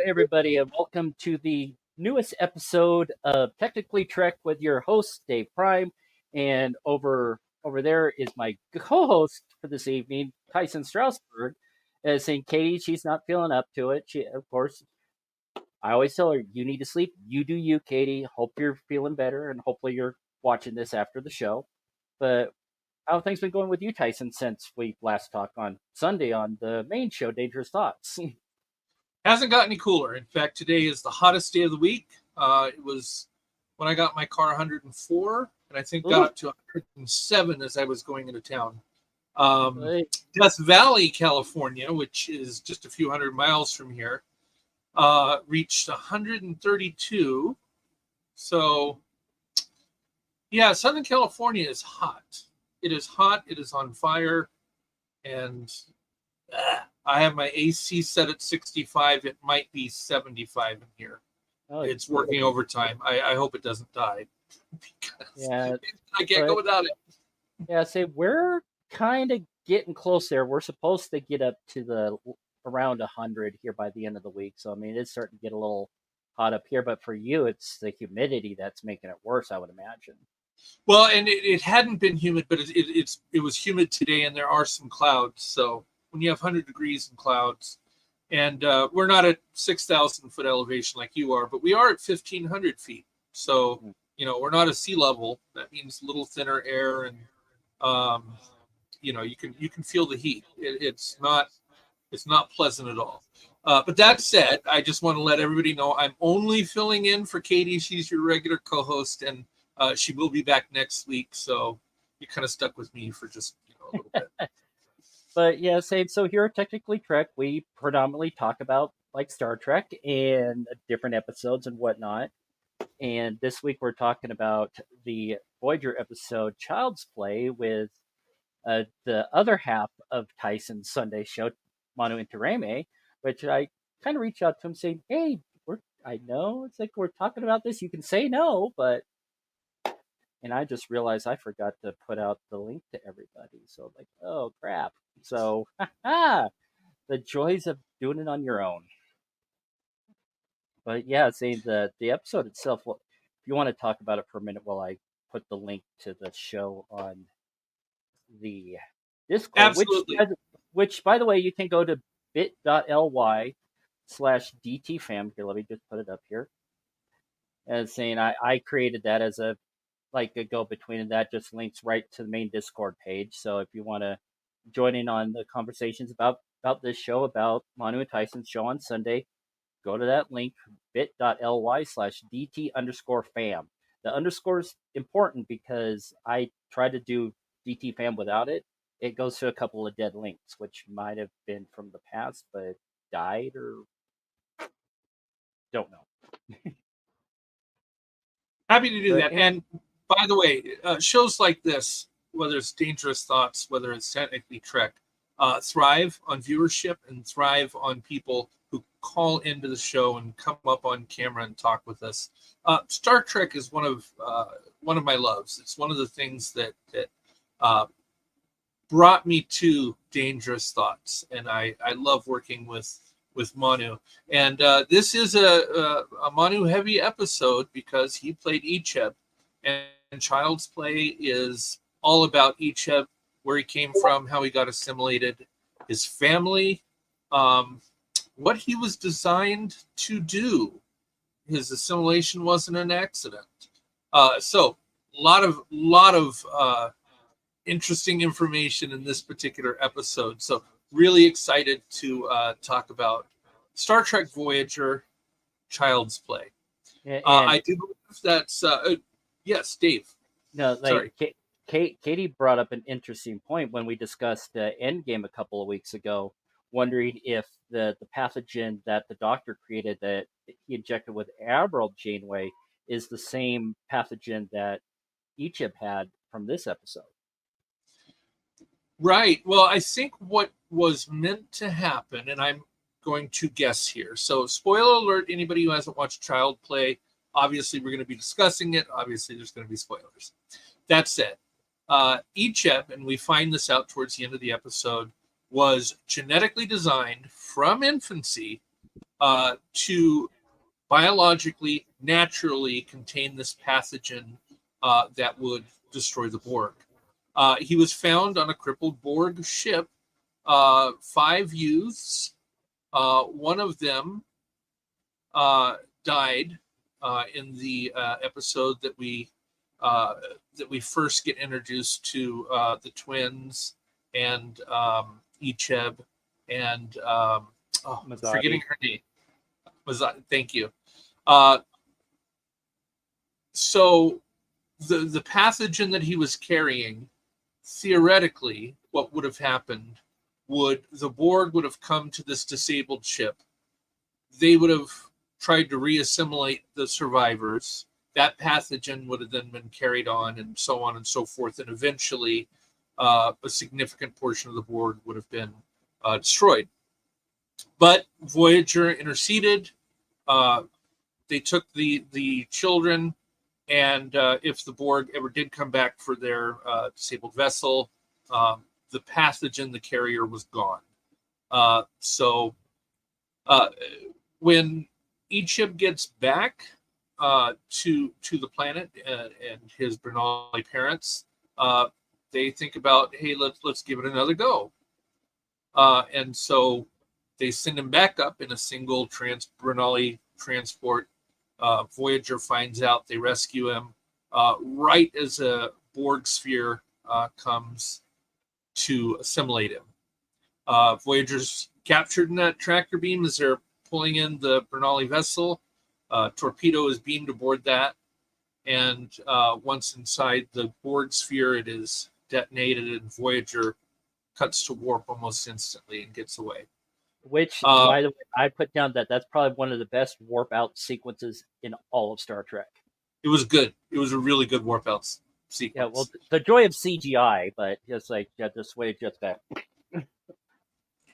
everybody, and welcome to the newest episode of Technically Trek with your host, Dave Prime. And over there is my co-host for this evening, Tyson Strasberg, saying Katie, she's not feeling up to it. She, of course, I always tell her, you need to sleep. You do you, Katie. Hope you're feeling better, and hopefully you're watching this after the show. But how have things been going with you, Tyson, since we last talked on Sunday on the main show, Dangerous Thoughts? Hasn't got any cooler. In fact, today is the hottest day of the week. It was when I got my car 104, and I think got up to 107 as I was going into town. Death Valley, California, which is just a few hundred miles from here, reached 132. So, yeah, Southern California is hot. It is hot. It is on fire. And I have my AC set at 65. It might be 75 in here. Oh, it's working overtime. I hope it doesn't die. Yeah, I can't go without it. Yeah, we're kind of getting close there. We're supposed to get up to the around 100 here by the end of the week. So, I mean, it's starting to get a little hot up here. But for you, it's the humidity that's making it worse, I would imagine. Well, and it hadn't been humid, but it was humid today, and there are some clouds. So when you have 100 degrees and clouds, and we're not at 6,000 foot elevation like you are, but we are at 1,500 feet. So, we're not at sea level. That means a little thinner air, and you can feel the heat. It's not pleasant at all. But that said, I just want to let everybody know I'm only filling in for Katie. She's your regular co-host, and she will be back next week. So you're kind of stuck with me for just a little bit. But yeah, so here at Technically Trek, we predominantly talk about like Star Trek and different episodes and whatnot. And this week we're talking about the Voyager episode Child's Play with the other half of Tyson's Sunday show, Manu Intereme, which I kind of reached out to him saying, hey, I know it's like we're talking about this. You can say no, but... And I just realized I forgot to put out the link to everybody. So like, oh crap. So the joys of doing it on your own. But yeah, the episode itself, well, if you want to talk about it for a minute while I put the link to the show on the Discord. Absolutely. Which by the way, you can go to bit.ly/DTFam. Here, let me just put it up here. And saying I created that as a go between, and that just links right to the main Discord page. So if you want to join in on the conversations about this show, about Manu and Tyson's show on Sunday, go to that link, bit.ly/DT_fam. The underscore is important because I tried to do DTFam without it. It goes to a couple of dead links, which might have been from the past, but died or don't know. Happy to do that. And by the way, shows like this, whether it's Dangerous Thoughts, whether it's Technically Trek, thrive on viewership and thrive on people who call into the show and come up on camera and talk with us. Star Trek is one of my loves. It's one of the things that brought me to Dangerous Thoughts, and I love working with Manu. And this is a Manu heavy episode because he played Icheb, and Child's Play is all about Icheb, where he came from, how he got assimilated, his family, what he was designed to do. His assimilation wasn't an accident. So a lot of interesting information in this particular episode. So really excited to talk about Star Trek Voyager, Child's Play. I do believe that's yes, Dave. No, sorry. Katie brought up an interesting point when we discussed Endgame a couple of weeks ago, wondering if the pathogen that the Doctor created that he injected with Admiral Janeway is the same pathogen that Icheb had from this episode. Right. Well, I think what was meant to happen, and I'm going to guess here. So, spoiler alert, anybody who hasn't watched Child Play, obviously we're going to be discussing it. Obviously, there's going to be spoilers. That said, Icheb, and we find this out towards the end of the episode, was genetically designed from infancy to biologically, naturally contain this pathogen that would destroy the Borg. He was found on a crippled Borg ship. 5 youths. One of them died in the episode that we first get introduced to the twins and Icheb and forgetting her name. Thank you. So the pathogen that he was carrying, theoretically, what would have happened the Borg would have come to this disabled ship. They would have tried to reassimilate the survivors. That pathogen would have then been carried on and so forth. And eventually, a significant portion of the Borg would have been destroyed. But Voyager interceded. They took the children, and if the Borg ever did come back for their disabled vessel, the pathogen, the carrier, was gone. So when Icheb gets back to the planet and his Bernali parents, they think about, hey, let's give it another go. And so they send him back up in a single Bernali transport. Voyager finds out, they rescue him right as a Borg sphere comes to assimilate him. Voyager's captured in that tractor beam as they're pulling in the Bernali vessel. Torpedo is beamed aboard that, and once inside the Borg sphere, it is detonated, and Voyager cuts to warp almost instantly and gets away. Which, by the way, I put down that's probably one of the best warp out sequences in all of Star Trek. It was good. It was a really good warp out sequence. Yeah, well, the joy of CGI, but just like this way, just that.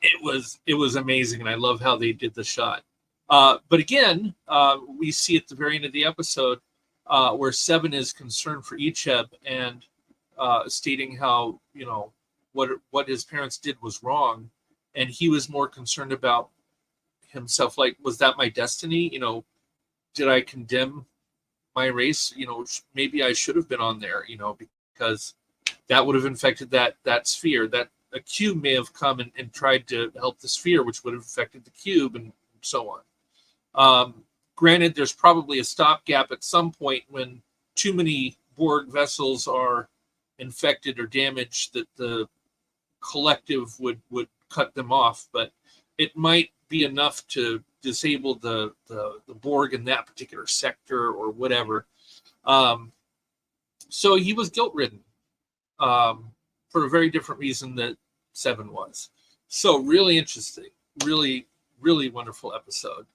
It was amazing, and I love how they did the shot. But again, we see at the very end of the episode where Seven is concerned for Icheb and stating how what his parents did was wrong, and he was more concerned about himself. Like, was that my destiny? Did I condemn my race? Maybe I should have been on there. Because that would have infected that sphere. That a cube may have come and tried to help the sphere, which would have affected the cube, and so on. Granted, there's probably a stopgap at some point when too many Borg vessels are infected or damaged that the collective would cut them off, but it might be enough to disable the Borg in that particular sector or whatever. So he was guilt-ridden for a very different reason that Seven was. So really interesting, really, really wonderful episode.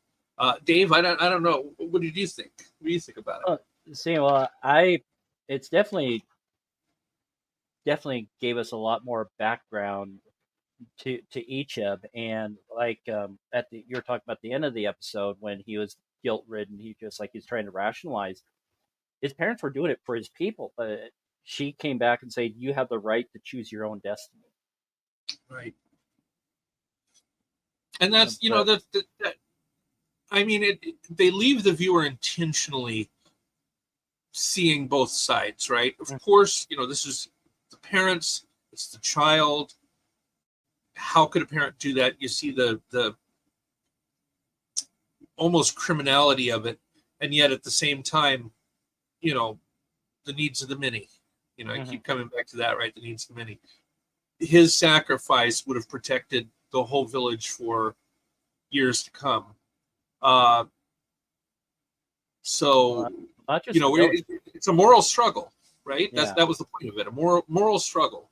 Dave, I don't know. What did you think? What do you think about it? It's definitely gave us a lot more background to Icheb, and like you were talking about the end of the episode when he was guilt ridden, he's trying to rationalize. His parents were doing it for his people, but she came back and said, "You have the right to choose your own destiny." Right. And that's I mean, they leave the viewer intentionally seeing both sides, right? Of course, this is the parents, it's the child. How could a parent do that? You see the almost criminality of it, and yet at the same time, the needs of the many. I keep coming back to that, right? The needs of the many. His sacrifice would have protected the whole village for years to come. So it's a moral struggle, right? Yeah. That was the point of it, a moral struggle.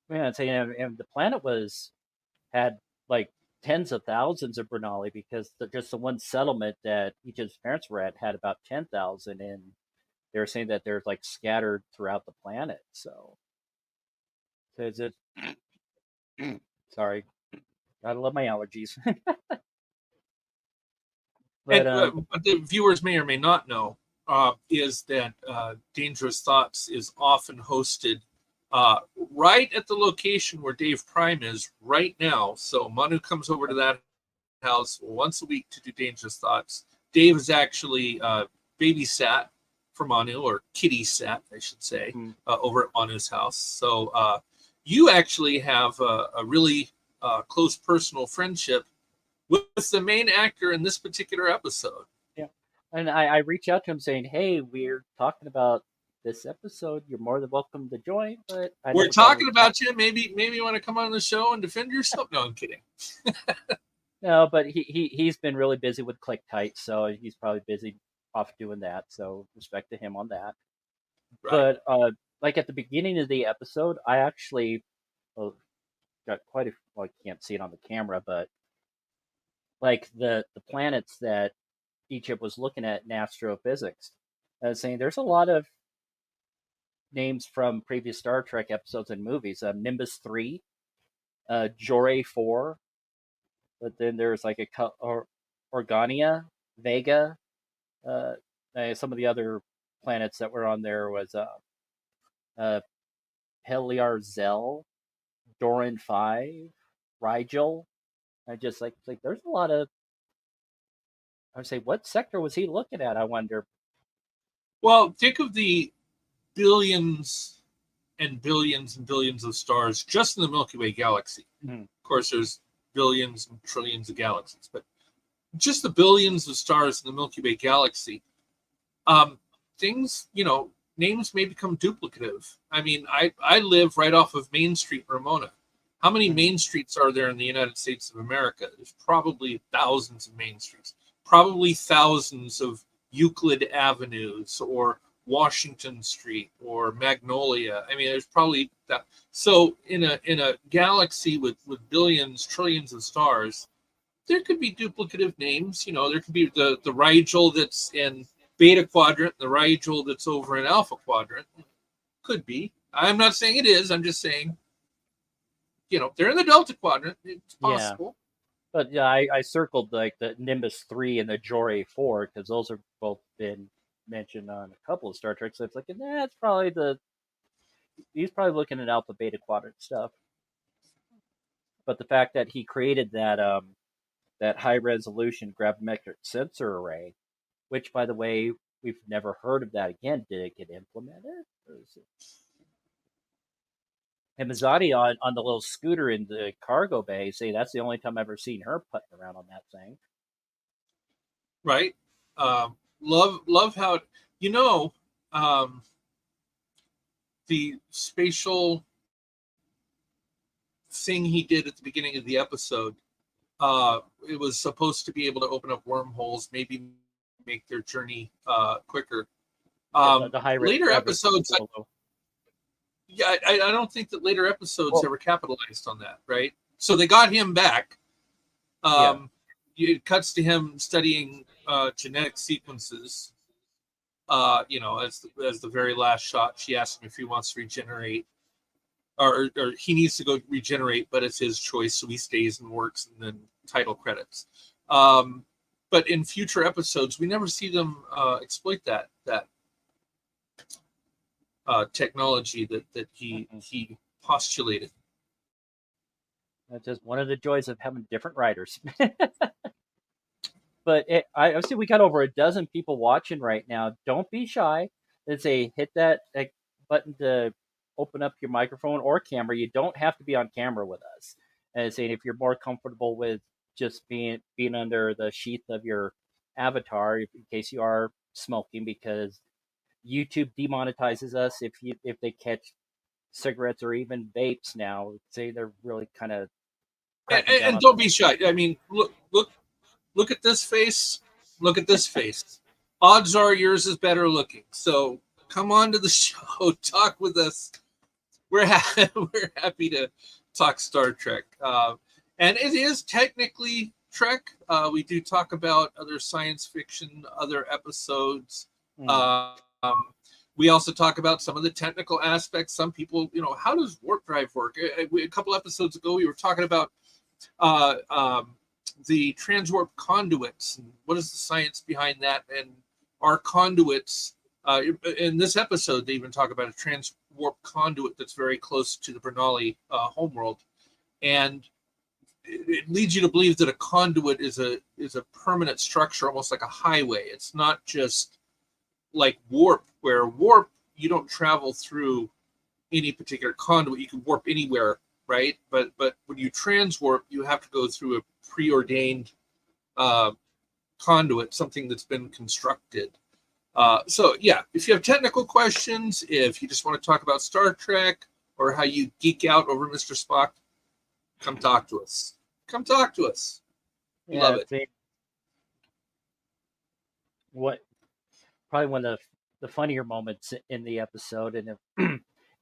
Yeah, and the planet had like tens of thousands of Bernali, because just the one settlement that each of his parents were at had about 10,000, and they were saying that they're like scattered throughout the planet. So is it? Sorry, gotta love my allergies. But what the viewers may or may not know is that Dangerous Thoughts is often hosted right at the location where Dave Prime is right now. So Manu comes over to that house once a week to do Dangerous Thoughts. Dave is actually babysat for Manu, or kitty sat, I should say, over at Manu's house. So you actually have a really close personal friendship with the main actor in this particular episode. Yeah. And I reach out to him saying, hey, we're talking about this episode. You're more than welcome to join, but I We're never got a talking reply. about you. Maybe you want to come on the show and defend yourself. No, I'm kidding. No, but he's been really busy with Click Tight, so he's probably busy off doing that. So respect to him on that. Right. But like at the beginning of the episode, I actually got quite a well, I can't see it on the camera, but like the planets that Icheb was looking at in astrophysics, saying there's a lot of names from previous Star Trek episodes and movies. Nimbus 3, Jore 4, but then there's like Organia, Vega. Some of the other planets that were on there was Heliar Zell, Doran 5, Rigel. I just like there's a lot of. I would say, what sector was he looking at? I wonder. Well, think of the billions and billions and billions of stars just in the Milky Way galaxy. Mm-hmm. Of course, there's billions and trillions of galaxies, but just the billions of stars in the Milky Way galaxy. Things, names may become duplicative. I mean, I live right off of Main Street, Ramona. How many main streets are there in the United States of America? There's probably thousands of main streets, probably thousands of Euclid Avenues or Washington Street or Magnolia. I mean, there's probably that. So in a galaxy with billions, trillions of stars, there could be duplicative names. There could be the Rigel that's in Beta Quadrant, the Rigel that's over in Alpha Quadrant. Could be. I'm not saying it is. I'm just saying, they're in the Delta Quadrant. It's possible. Yeah. But yeah, I circled like the Nimbus 3 and the Jore 4 because those have both been mentioned on a couple of Star Trek. So it's like, that's probably he's probably looking at Alpha Beta Quadrant stuff. But the fact that he created that high resolution gravimetric sensor array, which by the way, we've never heard of that again. Did it get implemented? Or is it... And Mazzotti on the little scooter in the cargo bay, say that's the only time I've ever seen her putting around on that thing. Right. Love how the spatial thing he did at the beginning of the episode. It was supposed to be able to open up wormholes, maybe make their journey quicker. The high later episodes. I don't think that later episodes ever capitalized on that, right? So they got him back. It cuts to him studying genetic sequences. As the very last shot, she asks him if he wants to regenerate, or he needs to go regenerate, but it's his choice, so he stays and works, and then title credits. But in future episodes, we never see them exploit that technology that he postulated. That's just one of the joys of having different writers. But I see we got over a dozen people watching right now. Don't be shy. Let's say hit that button to open up your microphone or camera. You don't have to be on camera with us. And saying if you're more comfortable with just being under the sheath of your avatar, in case you are smoking, because YouTube demonetizes us if they catch cigarettes or even vapes now. Say they're really kind of and don't be shy. I mean, look at this face. Look at this face. Odds are yours is better looking. So come on to the show. Talk with us. We're happy to talk Star Trek. And it is technically Trek. We do talk about other science fiction, other episodes. We also talk about some of the technical aspects. Some people, how does warp drive work? A couple episodes ago, we were talking about the transwarp conduits and what is the science behind that. And our conduits, in this episode, they even talk about a transwarp conduit that's very close to the Bernali homeworld. And it leads you to believe that a conduit is a permanent structure, almost like a highway. It's not just like warp, where warp you don't travel through any particular conduit. You can warp anywhere, right? But when you transwarp, you have to go through a preordained conduit, something that's been constructed. So yeah, if you have technical questions, if you just want to talk about Star Trek or how you geek out over Mr. Spock, come talk to us. Come talk to us. We love it. What probably one of the funnier moments in the episode, and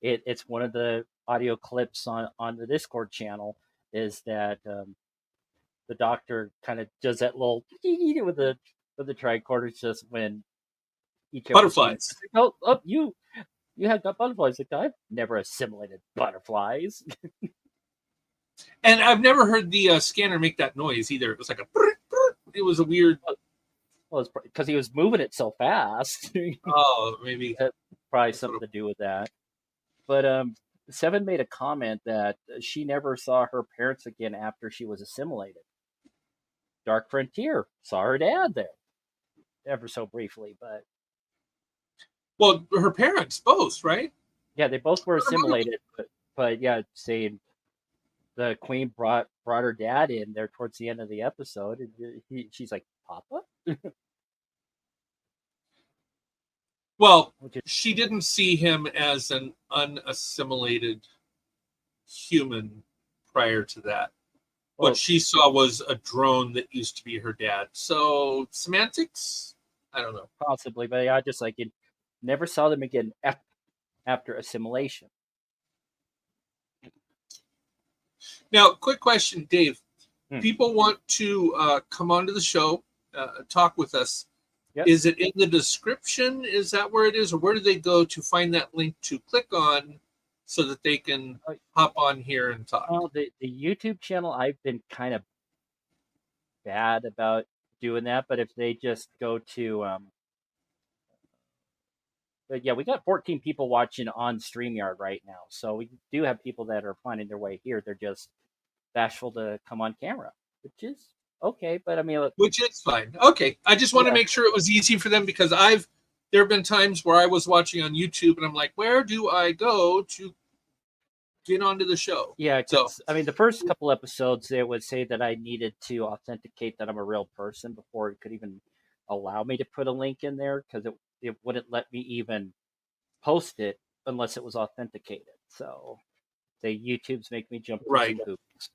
it's one of the audio clips on the Discord channel, is that the doctor kind of does that little with the tricorders just when Icheb was saying, Butterflies. oh, you have got butterflies. Like, I've never assimilated butterflies. And I've never heard the scanner make that noise either. It was like a. It was a weird. Well, it's because he was moving it so fast. Oh, maybe. Probably something to do with that. But Seven made a comment that she never saw her parents again after she was assimilated. Dark Frontier saw her dad there, ever so briefly, but well, her parents both, right? Yeah, they both were assimilated, but yeah, saying the Queen brought her dad in there towards the end of the episode, and she's like, "Papa." Well, she didn't see him as an unassimilated human prior to that. What she saw was a drone that used to be her dad. So semantics? I don't know. Possibly, but I just like it. Never saw them again after assimilation. Now, quick question, Dave. People want to come onto the show, talk with us. Yep. Is it in the description? Is that where it is? Or where do they go to find that link to click on so that they can hop on here and talk? Well, the YouTube channel, I've been kind of bad about doing that, but if they just go to but yeah, we got 14 people watching on StreamYard right now. So we do have people that are finding their way here. They're just bashful to come on camera, which is okay. But I mean, which is fine. Okay. I just want to make sure it was easy for them, because there have been times where I was watching on YouTube and I'm like, where do I go to get onto the show? Yeah. So, I mean, the first couple episodes, they would say that I needed to authenticate that I'm a real person before it could even allow me to put a link in there, because it wouldn't let me even post it unless it was authenticated. So the YouTubes make me jump through some hoops.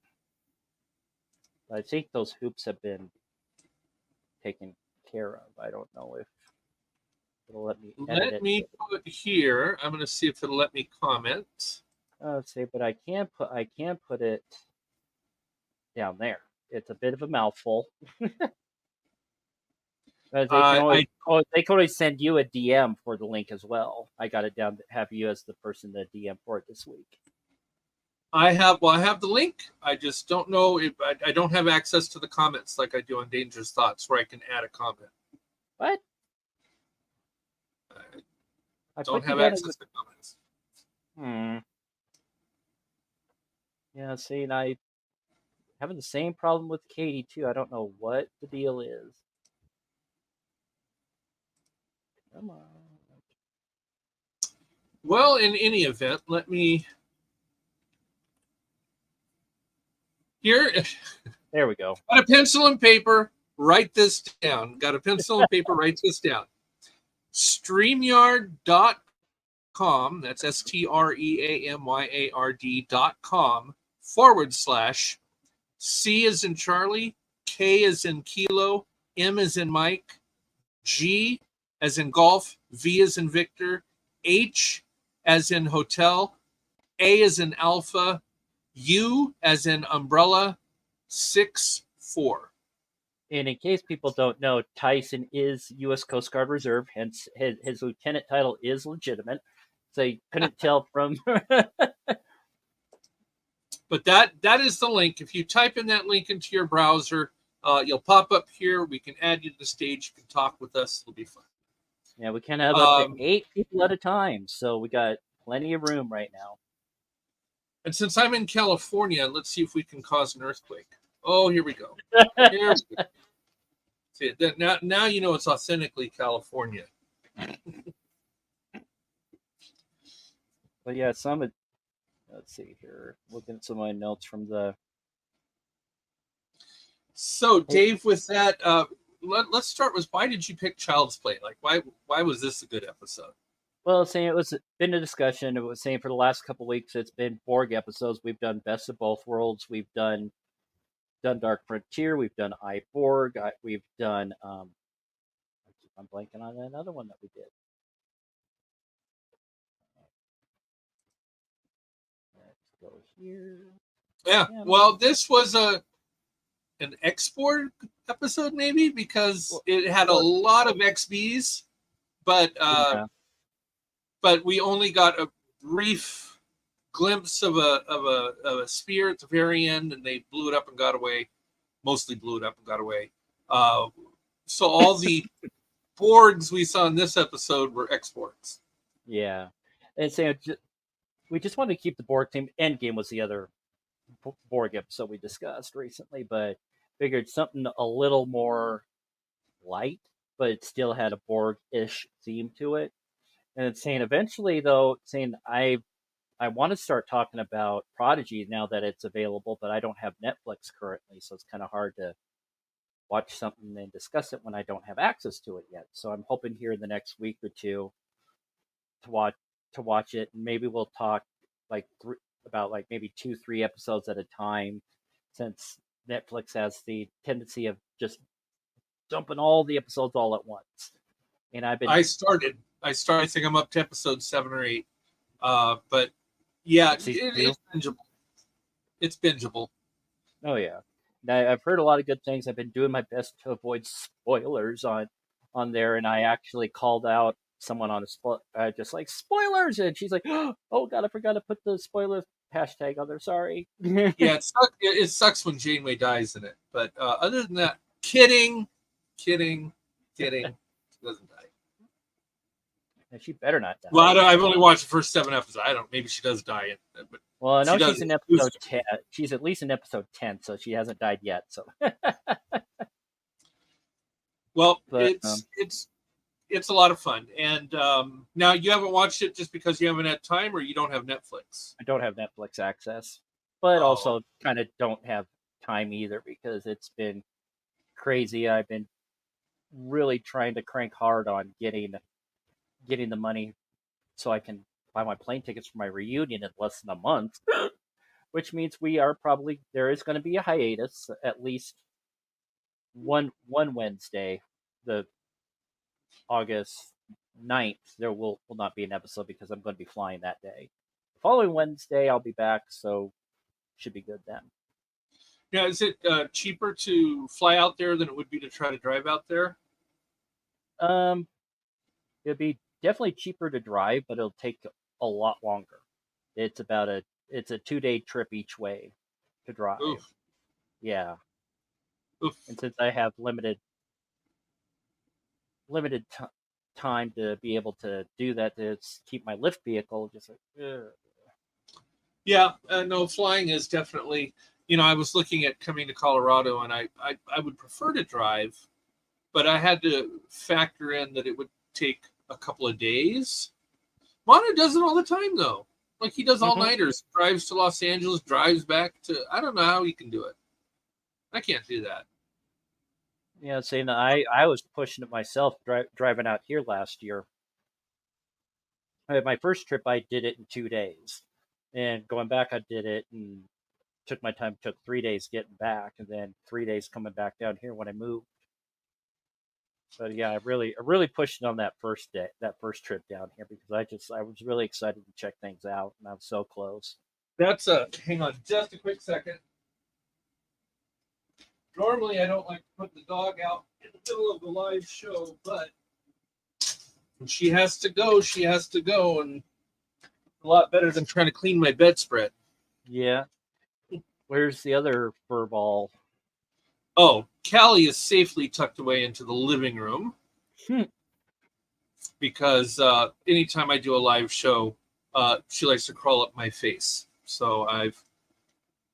I think those hoops have been taken care of. I don't know if it'll let me edit Let me put here. I'm going to see if it'll let me comment. Let's see, but I can put it down there. It's a bit of a mouthful. They can always send you a DM for the link as well. I got it down to have you as the person to DM for it this week. I have the link. I just don't know if I don't have access to the comments like I do on Dangerous Thoughts, where I can add a comment. What? I don't have access to comments. Yeah, see, and I having the same problem with Katie too. I don't know what the deal is. Come on. Well, in any event, let me. Here. There we go. Got a pencil and paper. Write this down. Got a pencil and paper. Write this down. StreamYard.com. That's StreamYard.com / C as in Charlie, K as in Kilo, M as in Mike, G as in golf, V as in Victor, H as in hotel, A as in alpha, U as in umbrella, 64. And in case people don't know, Tyson is U.S. Coast Guard Reserve, hence his lieutenant title is legitimate. So you couldn't tell from. But that is the link. If you type in that link into your browser, you'll pop up here. We can add you to the stage. You can talk with us. It'll be fun. Yeah, we can have up to 8 people at a time, so we got plenty of room right now. And since I'm in California, let's see if we can cause an earthquake. Oh, here we go. Here we go. See, now you know it's authentically California. But yeah, let's see here. Looking at some of my notes from the. So, Dave, with that, let's start with why did you pick Child's Play? Like, why was this a good episode? Well, saying it was been a discussion. It was saying for the last couple of weeks, it's been Borg episodes. We've done Best of Both Worlds. We've done Dark Frontier. We've done Borg. We've done. I'm blanking on another one that we did. Let's go here. Yeah. Well, this was an export episode, maybe because it had a lot of XBs, but we only got a brief glimpse of a spear at the very end, and they blew it up and got away. Mostly blew it up and got away. So all the Borgs we saw in this episode were exports. Yeah, and so we just wanted to keep the Borg team. Endgame was the other Borg episode we discussed recently, but figured something a little more light, but it still had a Borg-ish theme to it. And it's saying eventually, though, saying I want to start talking about Prodigy now that it's available, but I don't have Netflix currently, so it's kind of hard to watch something and discuss it when I don't have access to it yet. So I'm hoping here in the next week or two to watch it, and maybe we'll talk like about like maybe 2-3 episodes at a time, since Netflix has the tendency of just dumping all the episodes all at once. And I started. I think I'm up to episode 7 or 8. But yeah, it's bingeable. It's bingeable. Oh yeah. I've heard a lot of good things. I've been doing my best to avoid spoilers on there, and I actually called out someone on just like spoilers, and she's like, "Oh God, I forgot to put the spoiler hashtag on there. Sorry." Yeah, it sucks when Janeway dies in it, but other than that, kidding. She doesn't die. And she better not die. Well, I've only watched the first 7 episodes. I don't. Maybe she does die. But well, I know she's in episode 10. She's at least in episode 10, so she hasn't died yet. So. Well, but, it's a lot of fun. And now you haven't watched it just because you haven't had time, or you don't have Netflix? I don't have Netflix access, but also kind of don't have time either because it's been crazy. I've been really trying to crank hard on getting the money so I can buy my plane tickets for my reunion in less than a month, which means there is going to be a hiatus at least one Wednesday, the August 9th. There will not be an episode because I'm going to be flying that day. The following Wednesday I'll be back, so should be good then. Now, is it cheaper to fly out there than it would be to try to drive out there? It'd be definitely cheaper to drive, but it'll take a lot longer. It's a 2-day trip each way to drive. Oof. Yeah. Oof. And since I have limited time to be able to do that, to keep my lift vehicle just like. Ugh. Yeah, no, flying is definitely. I was looking at coming to Colorado, and I would prefer to drive, but I had to factor in that it would take a couple of days. Manu does it all the time, though. Like, he does all-nighters, drives to Los Angeles, drives back to... I don't know how he can do it. I can't do that. Yeah, saying I was pushing it myself driving out here last year. My first trip, I did it in 2 days. And going back, I did it and took my time. Took 3 days getting back, and then 3 days coming back down here when I moved. But yeah, I really pushed it on that first trip down here because I was really excited to check things out, and I was so close. Hang on just a quick second. Normally, I don't like to put the dog out in the middle of the live show, but when she has to go, and a lot better than trying to clean my bedspread. Yeah. Where's the other fur ball? Oh, Callie is safely tucked away into the living room because anytime I do a live show, she likes to crawl up my face. So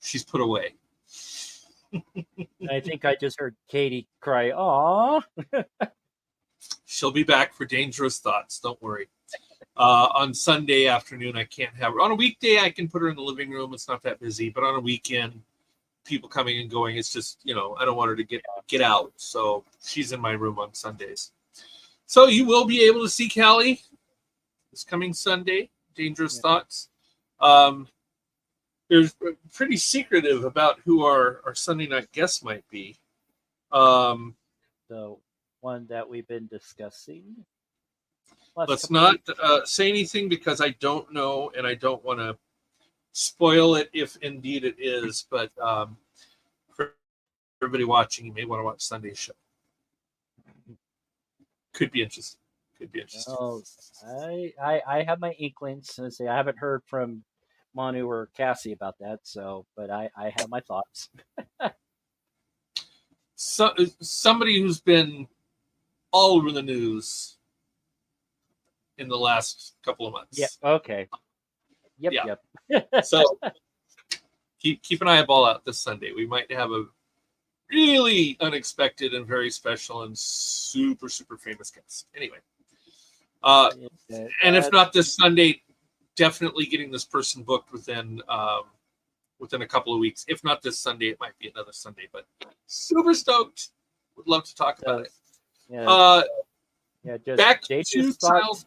she's put away. I think I just heard Katie cry, "Aw." She'll be back for Dangerous Thoughts. Don't worry. On Sunday afternoon, I can't have her. On a weekday, I can put her in the living room. It's not that busy. But on a weekend, people coming and going, it's just, I don't want her to get out. So she's in my room on Sundays. So you will be able to see Callie this coming Sunday. Dangerous Thoughts. They're pretty secretive about who our Sunday night guest might be. The one that we've been discussing. Let's not say anything because I don't know and I don't want to spoil it if indeed it is. But for everybody watching, you may want to watch Sunday's show. Could be interesting. Oh, I have my inklings. I say I haven't heard from Manu or Cassie about that. So, but I have my thoughts. So somebody who's been all over the news in the last couple of months. Yeah. Okay. Yep. So keep an eyeball out this Sunday. We might have a really unexpected and very special and super, super famous guest. Anyway. And if not this Sunday, definitely getting this person booked within a couple of weeks. If not this Sunday, it might be another Sunday. But super stoked. Would love to talk about it. Just back to Child's.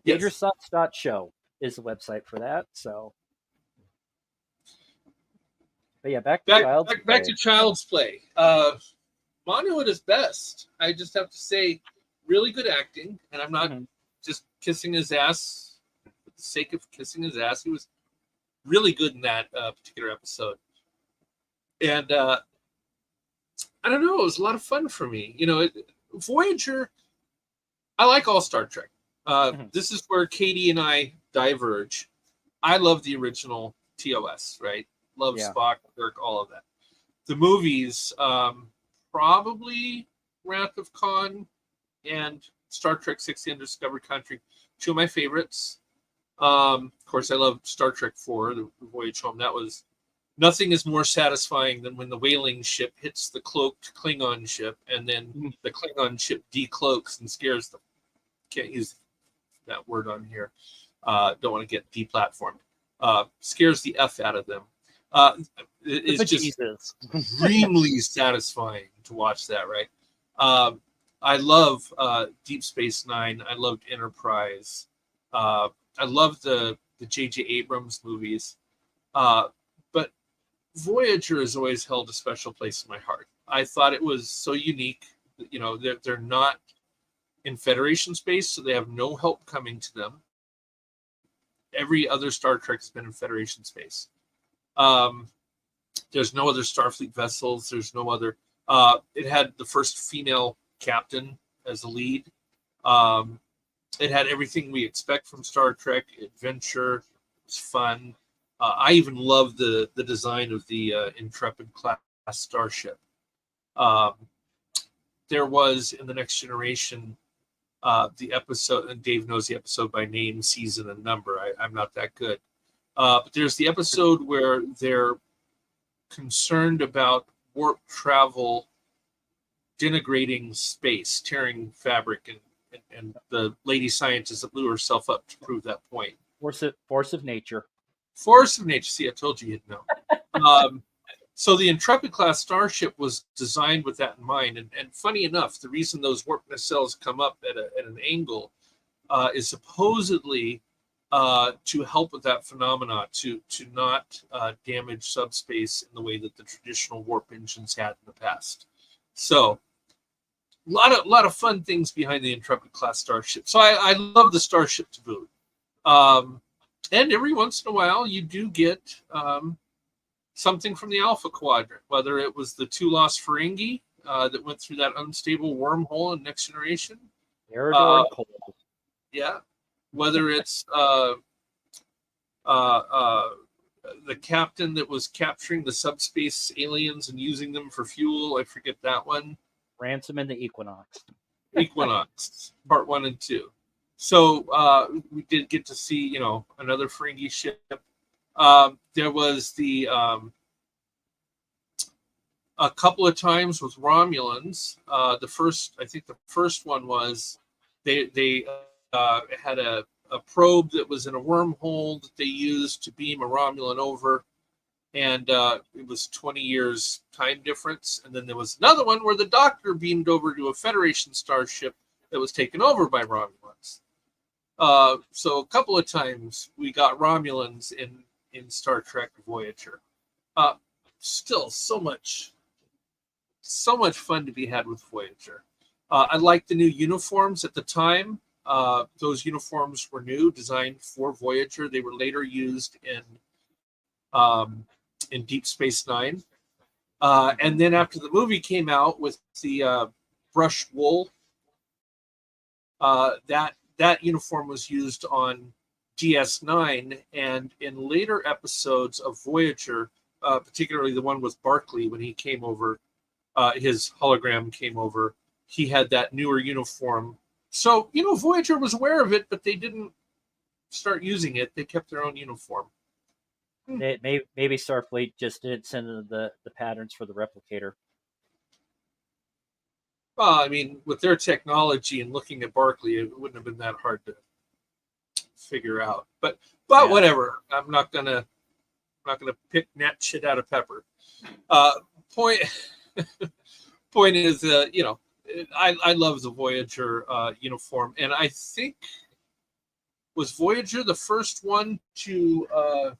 DangerousThoughts.show is the website for that. So, but yeah, back to Child's Play. Manu at his best. I just have to say, really good acting, and I'm not just kissing his ass for the sake of kissing his ass. He was really good in that particular episode, and I don't know, it was a lot of fun for me. Voyager. I like all Star Trek. This is where Katie and I diverge. I love the original TOS, right? Love Spock, Kirk, all of that. The movies, probably Wrath of Khan and Star Trek 6: Undiscovered Country, two of my favorites. Of course, I love Star Trek 4, the Voyage Home. That was nothing is more satisfying than when the whaling ship hits the cloaked Klingon ship, and then the Klingon ship decloaks and scares them. Can't use that word on here. Don't want to get deplatformed. Scares the F out of them. It's just extremely satisfying to watch that, right? I love Deep Space Nine. I loved Enterprise. I love the J.J. Abrams movies. But Voyager has always held a special place in my heart. I thought it was so unique. They're not in Federation space, so they have no help coming to them. Every other Star Trek has been in Federation space. There's no other Starfleet vessels. There's no other. It had the first female captain as a lead. It had everything we expect from Star Trek. Adventure. It was fun. I even love the design of the Intrepid class starship. There was in the Next Generation the episode, and Dave knows the episode by name, season, and number. I'm not that good. But there's the episode where they're concerned about warp travel denigrating space, tearing fabric, and the lady scientist that blew herself up to prove that point. Force of nature. Force of nature. See, I told you you'd know. So the Intrepid class starship was designed with that in mind. And funny enough, the reason those warp nacelles come up at an angle is supposedly to help with that phenomena, to not damage subspace in the way that the traditional warp engines had in the past. So a lot of fun things behind the Intrepid class starship. So I love the starship to boot. And every once in a while, you do get something from the Alpha Quadrant, whether it was the two lost Ferengi that went through that unstable wormhole in Next Generation. Yeah. Whether it's the captain that was capturing the subspace aliens and using them for fuel. I forget that one. Ransom and the Equinox. Equinox, part 1 and 2. So we did get to see, another Ferengi ship. There was the a couple of times with Romulans. I think the first one was they had a probe that was in a wormhole that they used to beam a Romulan over, and it was 20 years time difference. And then there was another one where the Doctor beamed over to a Federation starship that was taken over by Romulans. So a couple of times we got Romulans in Star Trek Voyager. Still so much fun to be had with Voyager. I liked the new uniforms at the time. Those uniforms were new, designed for Voyager. They were later used in Deep Space Nine. And then after the movie came out with the brushed wool, that uniform was used on DS9, and in later episodes of Voyager, particularly the one with Barclay when he came over, his hologram came over, he had that newer uniform. So, Voyager was aware of it, but they didn't start using it. They kept their own uniform. Maybe Starfleet just didn't send the patterns for the replicator. Well, I mean, with their technology and looking at Barclay, it wouldn't have been that hard to figure out. But yeah. Whatever. I'm not gonna pick that shit out of Pepper. Point is, I love the Voyager uniform, and I think was Voyager the first one to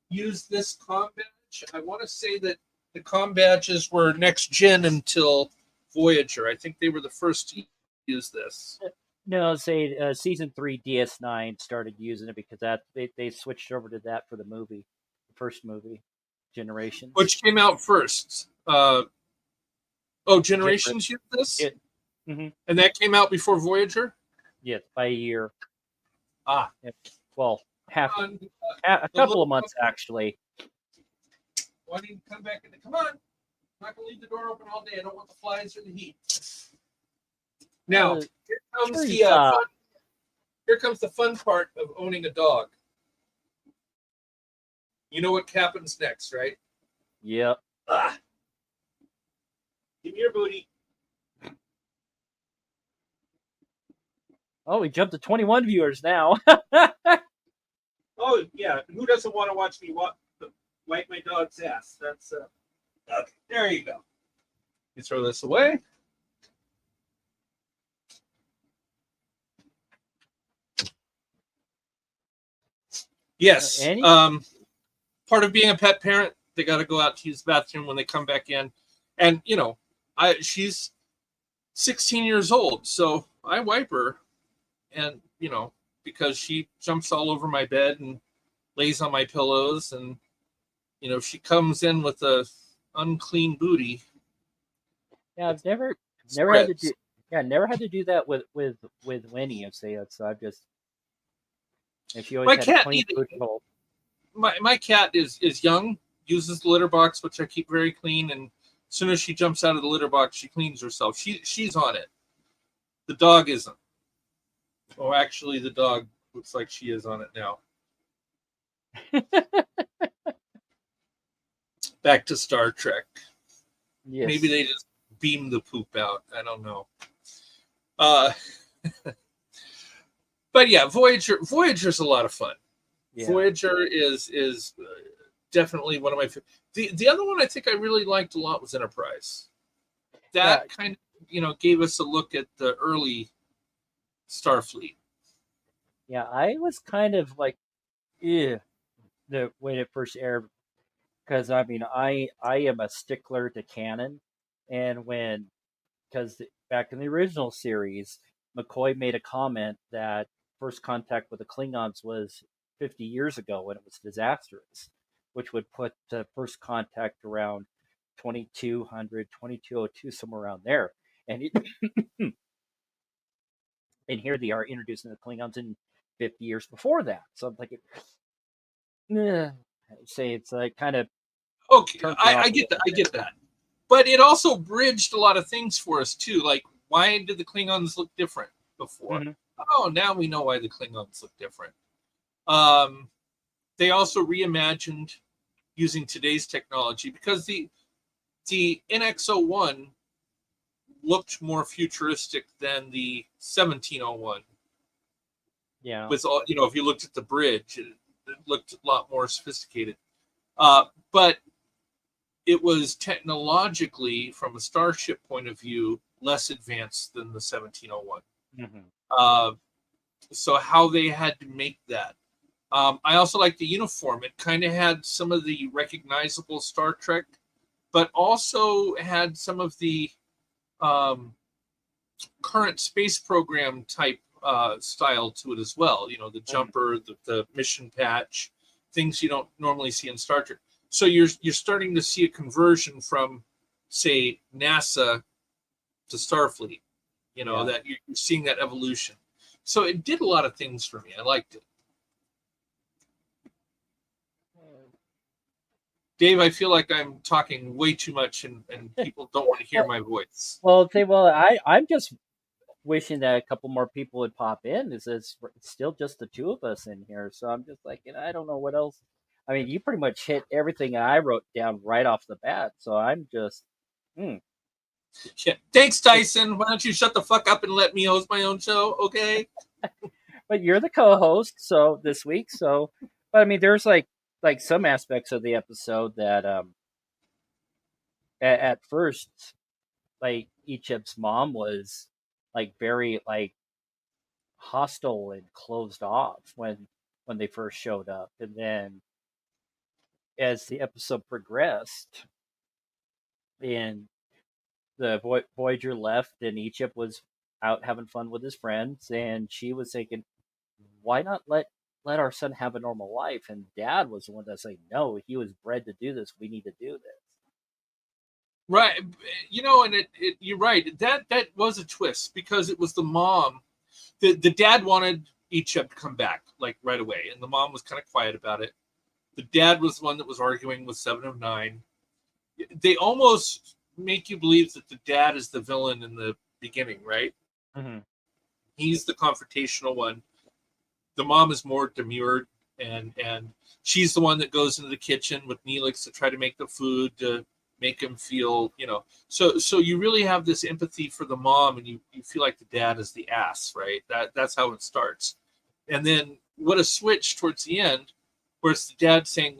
use this comm badge. I want to say that the comm badges were next gen until Voyager. I think they were the first to use this. No, say season 3 DS9 started using it because they switched over to that for the movie, the first movie, Generations. Which came out first? Generations used this? Mm-hmm. And that came out before Voyager? Yes, by a year. Ah. Well, a couple of months, actually. Why don't you come back? Come on. I'm not going to leave the door open all day. I don't want the flies or the heat. Now, here comes the fun part of owning a dog. You know what happens next, right? Yep. Give me your booty. Oh, we jumped to 21 viewers now. Oh, yeah. Who doesn't want to watch me wipe my dog's ass? That's okay. There you go. You throw this away. Yes. Part of being a pet parent, they got to go out to use the bathroom when they come back in. And, she's 16 years old, so I wipe her. And, because she jumps all over my bed and lays on my pillows. And, if she comes in with a unclean booty. Yeah, I've never had to do. Yeah, never had to do that with Winnie. So I've just. And she always had a clean food bowl. My cat is young, uses the litter box, which I keep very clean, and as soon as she jumps out of the litter box, she cleans herself. She's on it. The dog isn't. Oh, actually, the dog looks like she is on it now. Back to Star Trek. Yes. Maybe they just beam the poop out. I don't know. But yeah, Voyager's a lot of fun. Yeah. Voyager is definitely one of my favorite. The other one I think I really liked a lot was Enterprise. That kind of gave us a look at the early Starfleet. Yeah, I was kind of like, when it first aired, because I am a stickler to canon, and because back in the original series, McCoy made a comment that first contact with the Klingons was 50 years ago, and it was disastrous, which would put the first contact around 2200, 2202, somewhere around there. And and here they are introducing the Klingons in 50 years before that. So I'm thinking, say it's like kind of okay. I get that. I get that. But it also bridged a lot of things for us too. Like, why did the Klingons look different before? Mm-hmm. Oh, now we know why the Klingons look different. They also reimagined using today's technology because the the NX-01 looked more futuristic than the 1701. Yeah. With all, if you looked at the bridge, it looked a lot more sophisticated. But it was technologically, from a starship point of view, less advanced than the 1701. Mm-hmm. So how they had to make that. I also like the uniform. It kind of had some of the recognizable Star Trek, but also had some of the current space program type style to it as well. The jumper, the mission patch, things you don't normally see in Star Trek. So you're starting to see a conversion from, say, NASA to Starfleet. That you're seeing that evolution. So it did a lot of things for me. I liked it. Dave, I feel like I'm talking way too much, and people don't want to hear my voice. Well, I'm just wishing that a couple more people would pop in. It's still just the two of us in here, so I'm just like, I don't know what else. I mean, you pretty much hit everything I wrote down right off the bat, so I'm just. Yeah. Thanks, Tyson. Why don't you shut the fuck up and let me host my own show, okay? But you're the co-host, so this week, but I mean, there's like some aspects of the episode that at first, like Icheb's mom was like very like hostile and closed off when they first showed up, and then as the episode progressed and the Voyager left and Icheb was out having fun with his friends, and she was thinking, why not let our son have a normal life? And Dad was the one that said, no, he was bred to do this, we need to do this. Right. And you're right. That was a twist, because it was the mom. The dad wanted Icheb to come back like right away, and the mom was kind of quiet about it. The dad was the one that was arguing with Seven of Nine. They almost make you believe that the dad is the villain in the beginning, right? Mm-hmm. He's the confrontational one. The mom is more demure, and she's the one that goes into the kitchen with Neelix to try to make the food to make him feel, So you really have this empathy for the mom, and you feel like the dad is the ass, right? That's how it starts. And then what a switch towards the end, where it's the dad saying,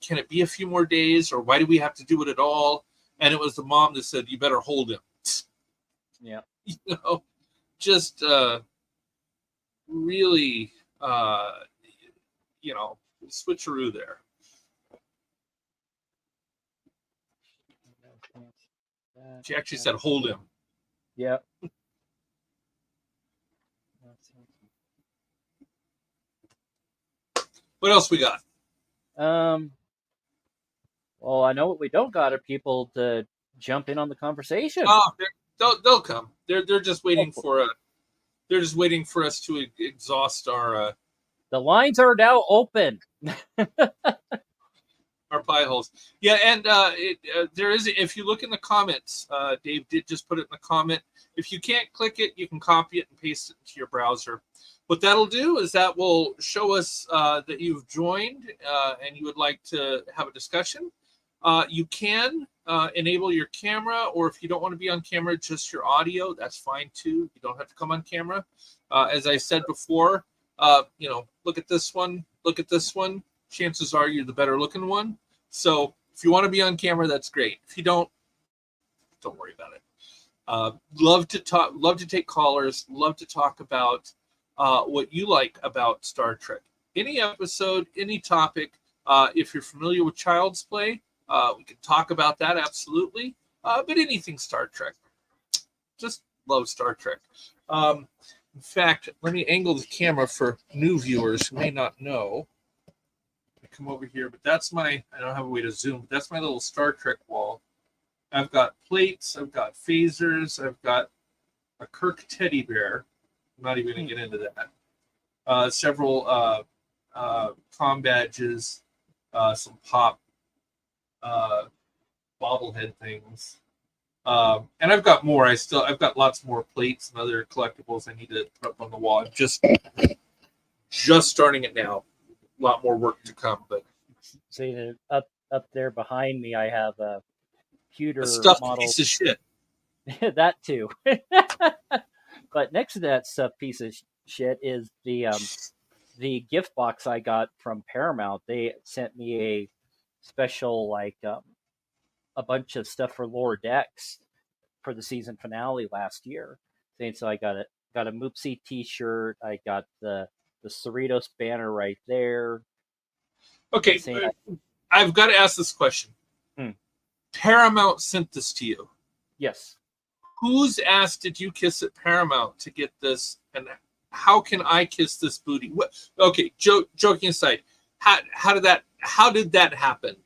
can it be a few more days, or why do we have to do it at all? And it was the mom that said, you better hold him. Yeah. Just really, switcheroo there. She actually said, hold him. Yeah. What else we got? Well, I know what we don't got are people to jump in on the conversation. Oh, they'll come. They're just waiting for They're just waiting for us to exhaust our. The lines are now open. Our pie holes. Yeah, and there is. If you look in the comments, Dave did just put it in the comment. If you can't click it, you can copy it and paste it into your browser. What that'll do is that will show us that you've joined and you would like to have a discussion. You can enable your camera, or if you don't want to be on camera, just your audio. That's fine too. You don't have to come on camera. As I said before, look at this one. Look at this one. Chances are you're the better looking one. So if you want to be on camera, that's great. If you don't worry about it. Love to talk. Love to take callers. Love to talk about what you like about Star Trek. Any episode, any topic. If you're familiar with Child's Play, we can talk about that, absolutely. But anything Star Trek. Just love Star Trek. In fact, let me angle the camera for new viewers who may not know. Come over here, but that's I don't have a way to zoom, but that's my little Star Trek wall. I've got plates, I've got phasers, I've got a Kirk teddy bear. I'm not even going to get into that. Several comm badges, some pop bobblehead things. And I've got more. I've got lots more plates and other collectibles I need to put up on the wall. I'm just starting it now. A lot more work to come, but See, up there behind me, I have A computer stuffed model. piece of shit. That too. But next to that stuff piece of shit is the gift box I got from Paramount. They sent me a special a bunch of stuff for Lower Decks for the season finale last year. And so I got a Moopsie T-shirt. I got the Cerritos banner right there. Okay, I've got to ask this question. Hmm. Paramount sent this to you. Yes. Whose ass did you kiss at Paramount to get this? And how can I kiss this booty? What? Okay, joking aside, how did that happen?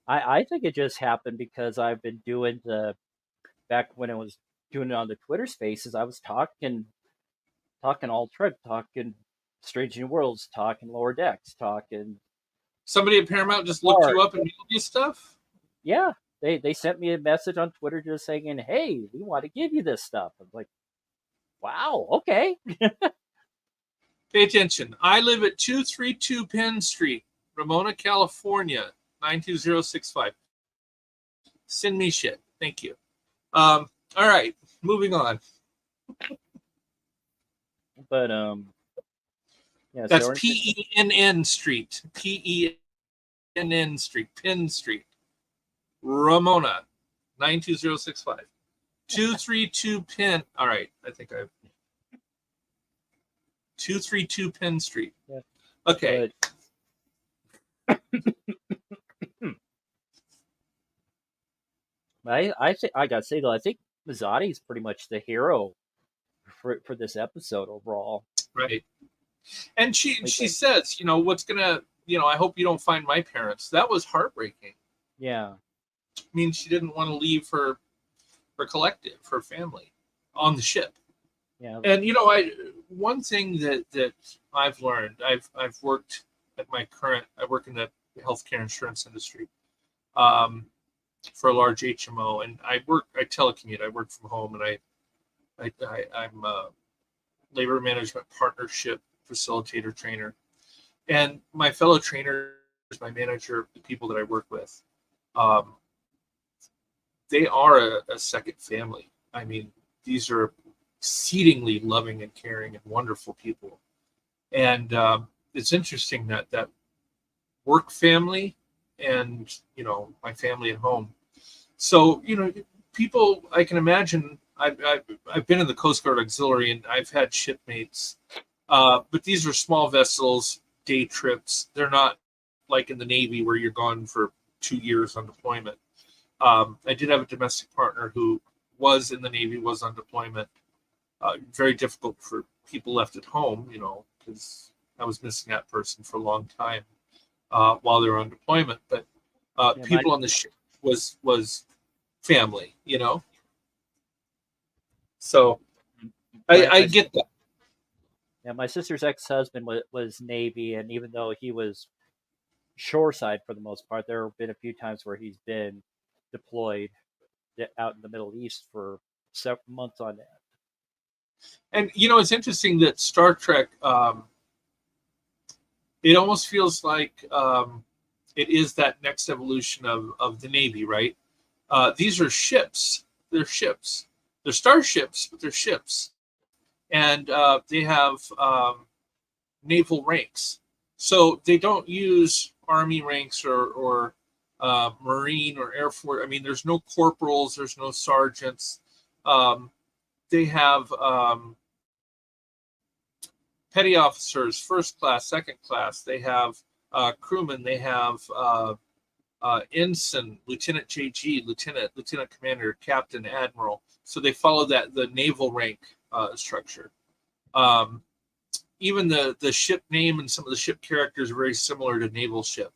I think it just happened because I've been doing back when I was doing it on the Twitter Spaces. I was talking all Trek, talking Strange New Worlds, talking Lower Decks, talking. Somebody at Paramount just looked you up and mailed you stuff? Yeah, they sent me a message on Twitter just saying, "Hey, we want to give you this stuff." I'm like, "Wow, okay." Pay attention. I live at 232 Penn Street, Ramona, California, 92065. Send me shit. Thank you. All right, moving on. But yeah. That's So PENN Street. PENN Street. Penn Street. Ramona, 92065. 232 Penn. All right, I think I've 232 Penn Street. Yeah. Okay. I gotta say though, I think Mazzotti pretty much the hero for this episode overall. Right. And she says, what's gonna, I hope you don't find my parents. That was heartbreaking. Yeah. I mean, she didn't want to leave her collective, her family, on the ship. Yeah. And one thing that I've learned, I've worked at I work in the healthcare insurance industry, for a large HMO, and I telecommute. I work from home, and I'm a labor management partnership facilitator trainer, and my fellow trainers, my manager, the people that I work with, they are a second family. I mean, these are exceedingly loving and caring and wonderful people, and it's interesting that work family and my family at home. So people, I can imagine. I've been in the Coast Guard Auxiliary, and I've had shipmates, but these are small vessels, day trips. They're not like in the Navy where you're gone for 2 years on deployment. I did have a domestic partner who was in the Navy, was on deployment. Very difficult for people left at home, because I was missing that person for a long time while they were on deployment. But people on the ship was family, So I get that. Yeah, my sister's ex-husband was Navy, and even though he was shoreside for the most part, there have been a few times where he's been deployed out in the Middle East for several months on end. And it's interesting that Star Trek, it almost feels like it is that next evolution of the Navy, right? These are ships. They're ships. They're starships, but they're ships. And they have naval ranks. So they don't use Army ranks or Marine or Air Force. I mean, there's no corporals, there's no sergeants. They have petty officers, first class, second class. They have crewmen. They have ensign, lieutenant JG, lieutenant commander, captain, admiral. So they follow the naval rank structure. Even the ship name and some of the ship characters are very similar to naval ship.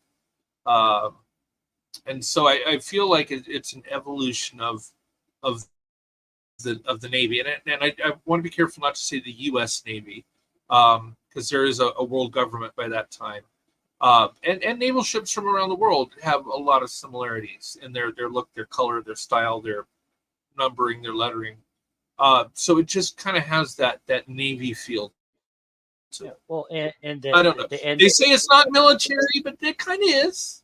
And so I feel like it's an evolution of the Navy, and I want to be careful not to say the U.S. Navy, because there is a world government by that time, and naval ships from around the world have a lot of similarities in their look, their color, their style, their numbering, their lettering. So it just kind of has that Navy feel. Yeah, well, I don't know. They say it's not military, but it kind of is,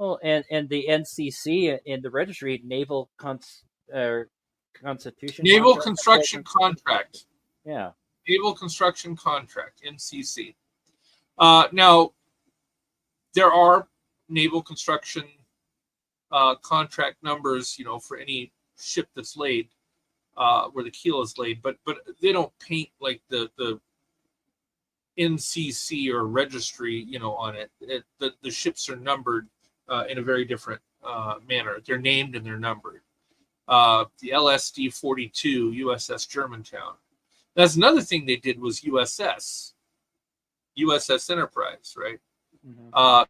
Well, and the NCC in the registry, uh, Constitution Naval Contract. Construction Contract. Yeah. Naval Construction Contract, NCC. Now, there are naval construction contract numbers, for any ship that's laid, where the keel is laid, but they don't paint like the NCC or registry, on it. The ships are numbered in a very different manner. They're named and they're numbered. The LSD 42 USS Germantown. That's another thing they did was USS Enterprise, right? Mm-hmm.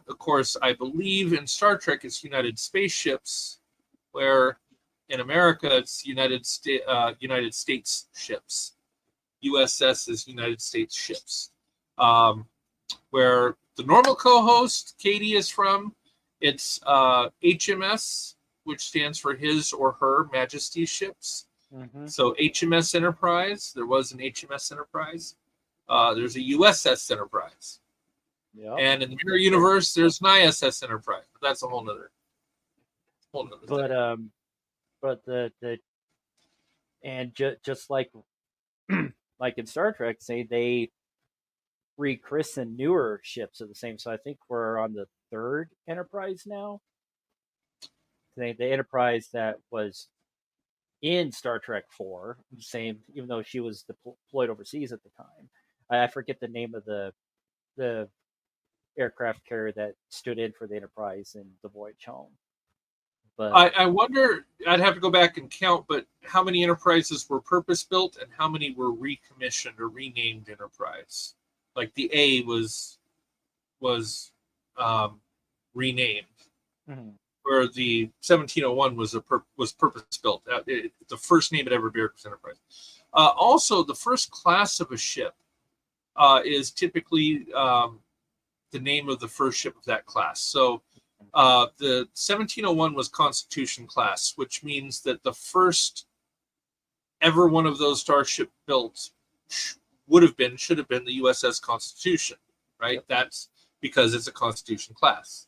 Of course, I believe in Star Trek it's United Spaceships, where in America it's United States ships. USS is United States ships. Where the normal co-host Katie is from, it's HMS, which stands for His or Her Majesty's ships. Mm-hmm. So HMS Enterprise, there was an HMS Enterprise. There's a USS Enterprise. Yep. And in the mirror universe, there's an ISS Enterprise. But that's a whole nother thing. But the and just like like in Star Trek, say they rechristen newer ships of the same. So I think we're on the third Enterprise now. The Enterprise that was in Star Trek 4, same, even though she was deployed overseas at the time. I forget the name of the aircraft carrier that stood in for the Enterprise in the voyage home. But I wonder, I'd have to go back and count, but how many Enterprises were purpose-built and how many were recommissioned or renamed Enterprise? Like the A was renamed, mm-hmm. where the 1701 was purpose-built. The first name it ever bear was Enterprise. Also, the first class of a ship is typically the name of the first ship of that class. So the 1701 was Constitution class, which means that the first ever one of those starship built should have been the USS Constitution, right? Yep. That's because it's a Constitution class.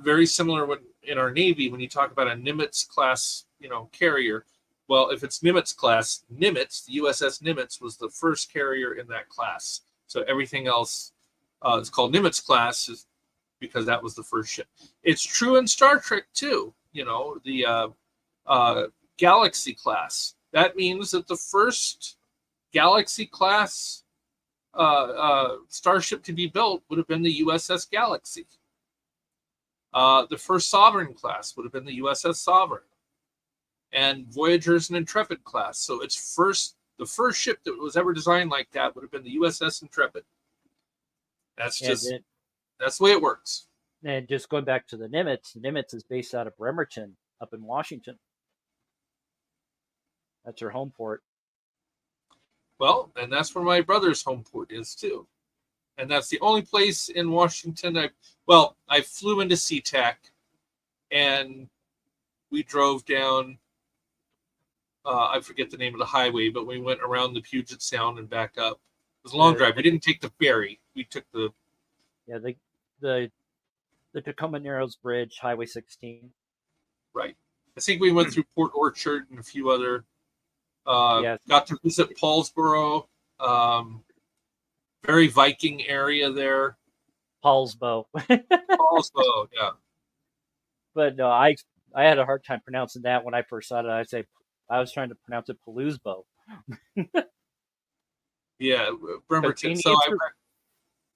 Very similar when in our Navy, when you talk about a Nimitz class, carrier. Well, if it's Nimitz class, the USS Nimitz was the first carrier in that class. So everything else is called Nimitz class because that was the first ship. It's true in Star Trek too. The Galaxy class. That means that the first Galaxy class starship to be built would have been the USS Galaxy. The first Sovereign class would have been the USS Sovereign. And Voyager's an Intrepid class. So the first ship that was ever designed like that would have been the USS Intrepid. That's the way it works. And just going back to the Nimitz is based out of Bremerton up in Washington. That's her home port. Well, and that's where my brother's home port is too. And that's the only place in Washington I flew into SeaTac and we drove down, I forget the name of the highway, but we went around the Puget Sound and back up. It was a long drive. We didn't take the ferry. We took the Tacoma Narrows Bridge, Highway 16. Right. I think we went through Port Orchard and a few other. Got to visit Paulsboro. Very Viking area there. Paulsbo. Paulsbo, yeah. But no, I had a hard time pronouncing that when I first saw it. I was trying to pronounce it Palousbo. Yeah, Bremerton. So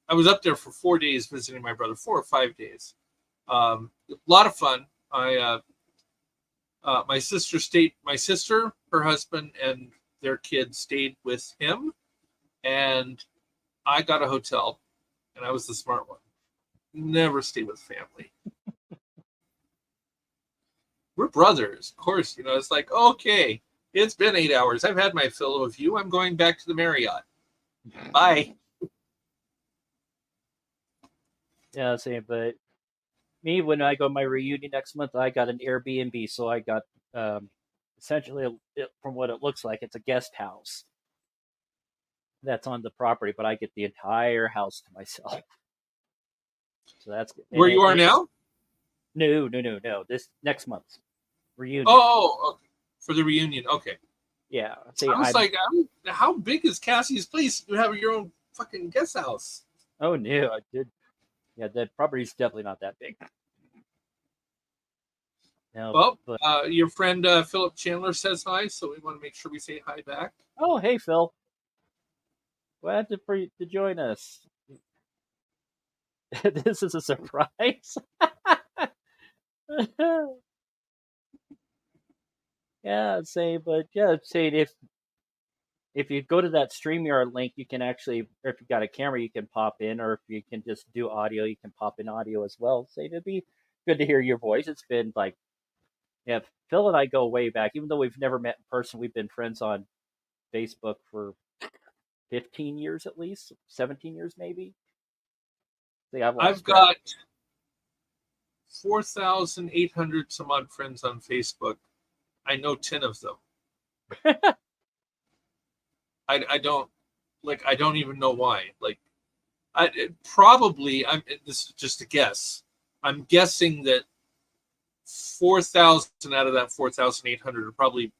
I was up there for 4 days visiting my brother, 4 or 5 days. A lot of fun. My sister, her husband, and their kids stayed with him, and I got a hotel, and I was the smart one. Never stay with family. We're brothers, of course. It's like, okay, it's been 8 hours. I've had my fill of you. I'm going back to the Marriott. Bye. Yeah, same. But me, when I go to my reunion next month, I got an Airbnb, so I got essentially, from what it looks like, it's a guest house that's on the property, but I get the entire house to myself. So that's good. Where you are now? No. This next month's reunion. Oh, okay. For the reunion. Okay. Yeah. See, I was I'm. like, how big is Cassie's place? You have your own fucking guest house. Oh no, I did. Yeah, the property's definitely not that big. No, Well, but your friend Philip Chandler says hi, so we want to make sure we say hi back. oh hey Phil, glad to join us. This is a surprise. Yeah, say, but yeah, say if you go to that StreamYard link, you can actually, or if you got a camera, you can pop in, or if you can just do audio, you can pop in audio as well. Say it'd be good to hear your voice. It's been like, yeah, Phil and I go way back, even though we've never met in person. We've been friends on Facebook for 15 years at least, 17 years maybe. See, I've I've lost track. got 4,800 some odd friends on Facebook. I know 10 of them. I don't like. I don't even know why. Like, probably. This is just a guess. I'm guessing that 4,000 out of that 4,800 are probably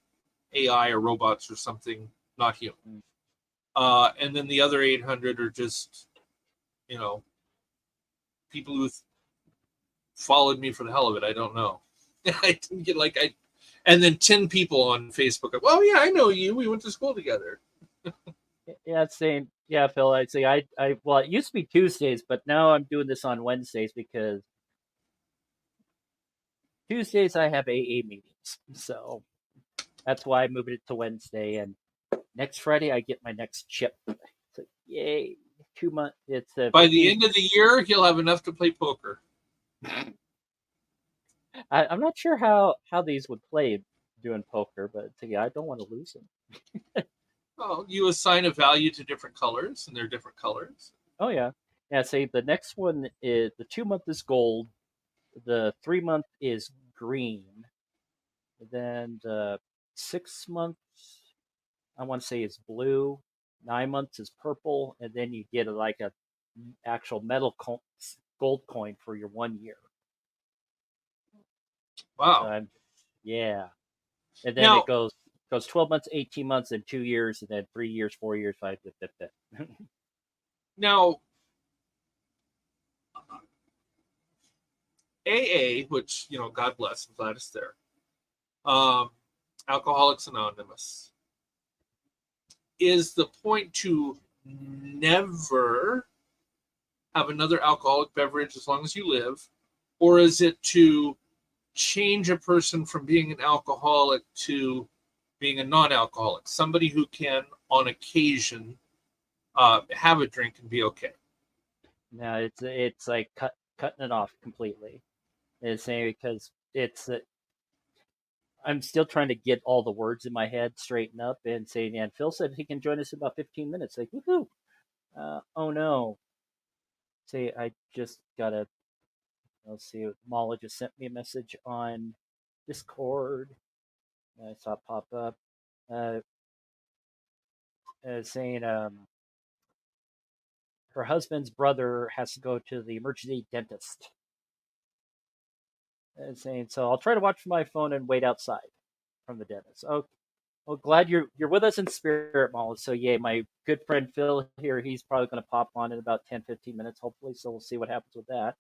AI or robots or something, not human. And then the other 800 are just, you know, people who followed me for the hell of it. I don't know. I didn't get like I, and then 10 people on Facebook. Well, yeah, I know you. We went to school together. Yeah, it's saying, yeah, Phil, I'd say well, it used to be Tuesdays, but now I'm doing this on Wednesdays because Tuesdays I have AA meetings. So that's why I moved it to Wednesday. And next Friday I get my next chip. So yay, 2 months. It's a By the 15. end of the year, he'll have enough to play poker. I'm not sure how these would play doing poker, but yeah, I don't want to lose them. Well, you assign a value to different colors, and they're different colors. Oh yeah, yeah. Say the next one is the 2 month is gold, the 3 month is green, then the 6 months I want to say is blue, 9 months is purple, and then you get like a actual gold coin for your 1 year. So Wow. I'm yeah, and then it Now, goes 12 months, 18 months, and 2 years, and then 3 years, 4 years, 5, now, AA, which God bless, I'm glad it's there. Um, Alcoholics Anonymous is the point to never have another alcoholic beverage as long as you live, or is it to change a person from being an alcoholic to being a non-alcoholic, somebody who can, on occasion, have a drink and be okay? No, it's like cutting it off completely. It's saying because I'm still trying to get all the words in my head straightened up and saying, and Phil said he can join us in about 15 minutes. Like, woohoo! Oh no. Say, I just gotta, let's see, Mala just sent me a message on Discord. I saw it pop up uh, saying her husband's brother has to go to the emergency dentist. Saying, so I'll try to watch my phone and wait outside from the dentist. Okay. Well, glad you're with us in spirit, Molly. So yeah, my good friend Phil here, he's probably going to pop on in about 10, 15 minutes, hopefully. So we'll see what happens with that.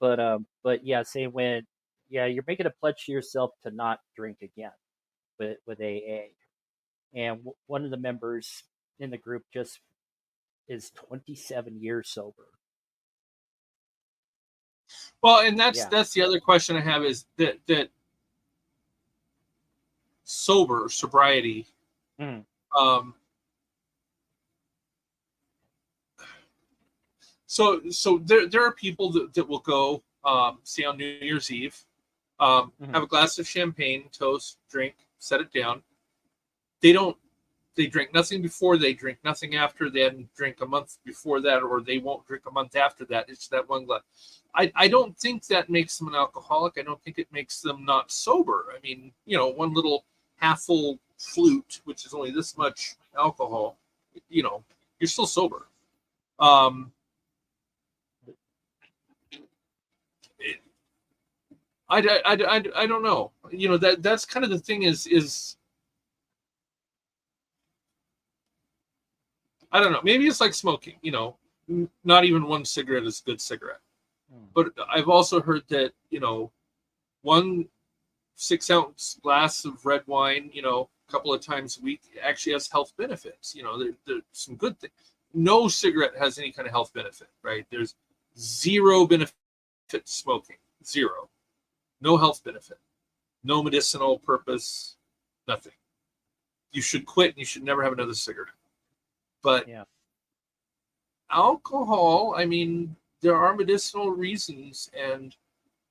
But yeah, say when yeah, you're making a pledge to yourself to not drink again with AA. And one of the members in the group just is 27 years sober. Well, and that's Yeah. that's the other question I have is that sobriety. Mm. Um, so there are people that will go say on New Year's Eve, Hmm. have a glass of champagne, toast, drink, set it down. They don't. They drink nothing before. They drink nothing after. Then drink a month before that, or they won't drink a month after that. It's that one glass. I don't think that makes them an alcoholic. I don't think it makes them not sober. I mean, one little half full flute, which is only this much alcohol, you're still sober. Um, I don't know. That's kind of the thing is I don't know. Maybe it's like smoking. Not even one cigarette is a good cigarette. But I've also heard that 1 6-ounce glass of red wine, a couple of times a week, actually has health benefits. There's some good things. No cigarette has any kind of health benefit, right? There's zero benefit to smoking. Zero. No health benefit. No medicinal purpose. Nothing. You should quit and you should never have another cigarette. But Yeah. alcohol, I mean, there are medicinal reasons, and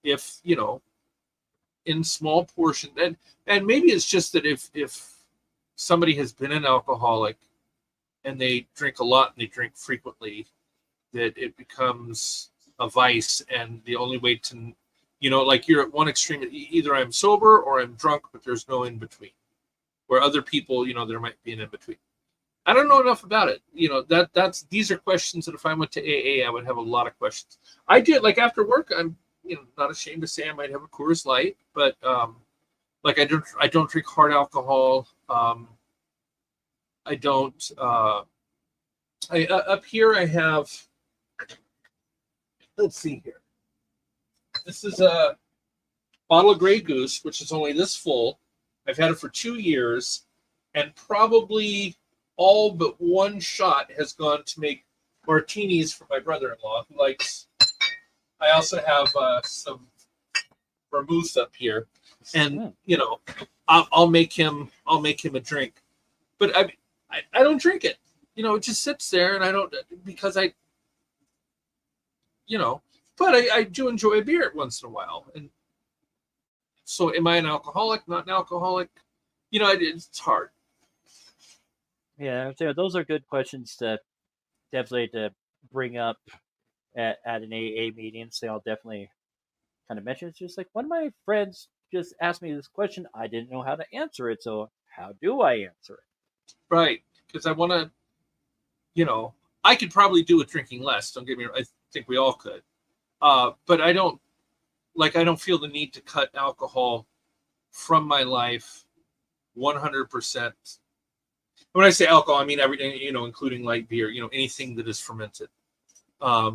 if in small portion, and maybe it's just that if somebody has been an alcoholic and they drink a lot and they drink frequently, that it becomes a vice, and the only way to like you're at one extreme, either I'm sober or I'm drunk, but there's no in between, where other people there might be an in between. I don't know enough about it. These are questions that if I went to AA, I would have a lot of questions. I did, like, after work, I'm not ashamed to say I might have a Coors Light, but like I don't drink hard alcohol. I don't. Up here I have. Let's see here. This is a bottle of Grey Goose, which is only this full. I've had it for 2 years, and probably all but one shot has gone to make martinis for my brother-in-law, who likes. I also have some vermouth up here, and I'll make him a drink, but I don't drink it. It just sits there, and I don't, because but I do enjoy a beer once in a while, and so am I an alcoholic? Not an alcoholic? It's hard. Yeah, so those are good questions to definitely to bring up at an AA meeting. So I'll definitely kind of mention. It's just like one of my friends just asked me this question. I didn't know how to answer it. So how do I answer it? Right, because I want to, I could probably do with drinking less. Don't get me wrong. I think we all could. But I don't feel the need to cut alcohol from my life 100%. When I say alcohol, I mean everything, including light beer, anything that is fermented. I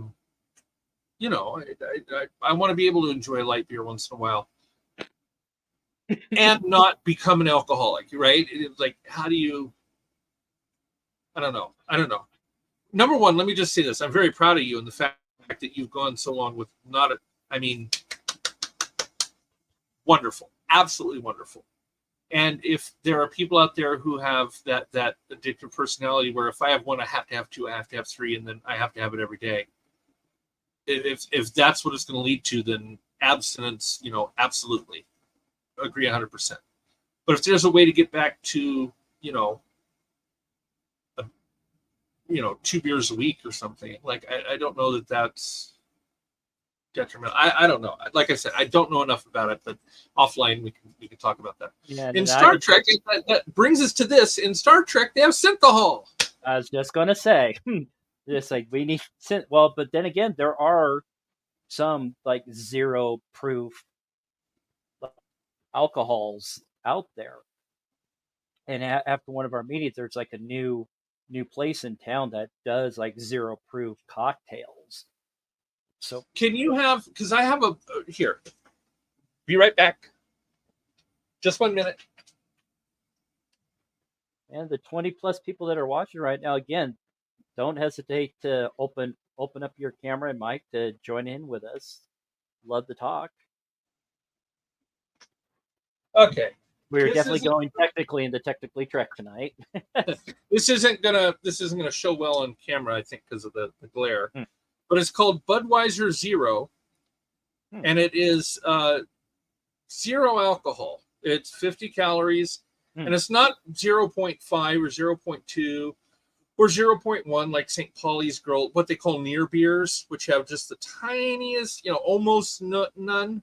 want to be able to enjoy light beer once in a while and not become an alcoholic, right? It's like, how do you, I don't know. Number one, let me just say this. I'm very proud of you and the fact that you've gone so long with wonderful, absolutely wonderful. And if there are people out there who have that addictive personality where if I have one, I have to have two, I have to have three, and then I have to have it every day. If that's what it's going to lead to, then abstinence, absolutely agree 100%. But if there's a way to get back to, 2 beers a week or something, like I don't know that that's detrimental. I don't know. Like I said, I don't know enough about it, but offline we can talk about that. Yeah, in Star Trek, that brings us to this. In Star Trek, they have synthahol. I was just gonna say, just like we need well, but then again, there are some like zero proof alcohols out there. And after one of our meetings, there's like a new place in town that does like zero proof cocktails. So can you have? Because I have a here. Be right back. Just 1 minute. And the 20 plus people that are watching right now, again, don't hesitate to open up your camera and mic to join in with us. Love to talk. Okay. We're definitely going technically into Technically Trek tonight. This isn't gonna show well on camera, I think, because of the glare. But it's called Budweiser Zero, and it is zero alcohol. It's 50 calories, and it's not 0.5 or 0.2 or 0.1 like St. Pauli's Girl, what they call near beers, which have just the tiniest, almost none.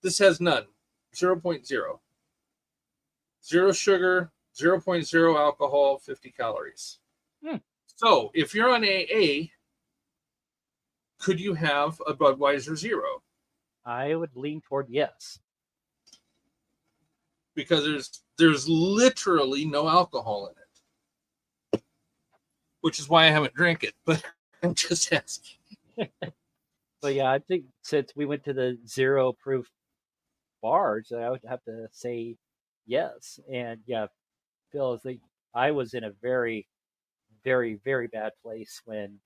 This has none, 0.0. Zero sugar, 0.0 alcohol, 50 calories. So if you're on AA, could you have a Budweiser Zero? I would lean toward yes. because there's literally no alcohol in it, which is why I haven't drank it. But I'm just asking. But yeah, I think since we went to the zero proof bars, I would have to say yes. And yeah, Phil, is like I was in a very, very, very bad place when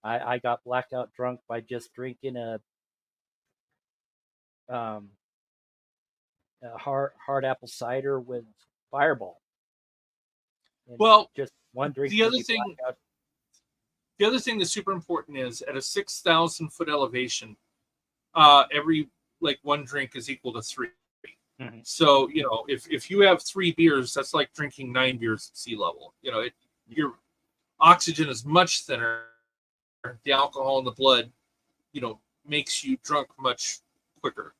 I got blacked out drunk by just drinking um, a hard apple cider with Fireball, and Well, just one drink the made other me black thing out. the other thing that's super important is at a 6,000 foot elevation, every like one drink is equal to three. Mhm. So if you have three beers, that's like drinking 9 beers at sea level. Your oxygen is much thinner. The alcohol in the blood, makes you drunk much quicker.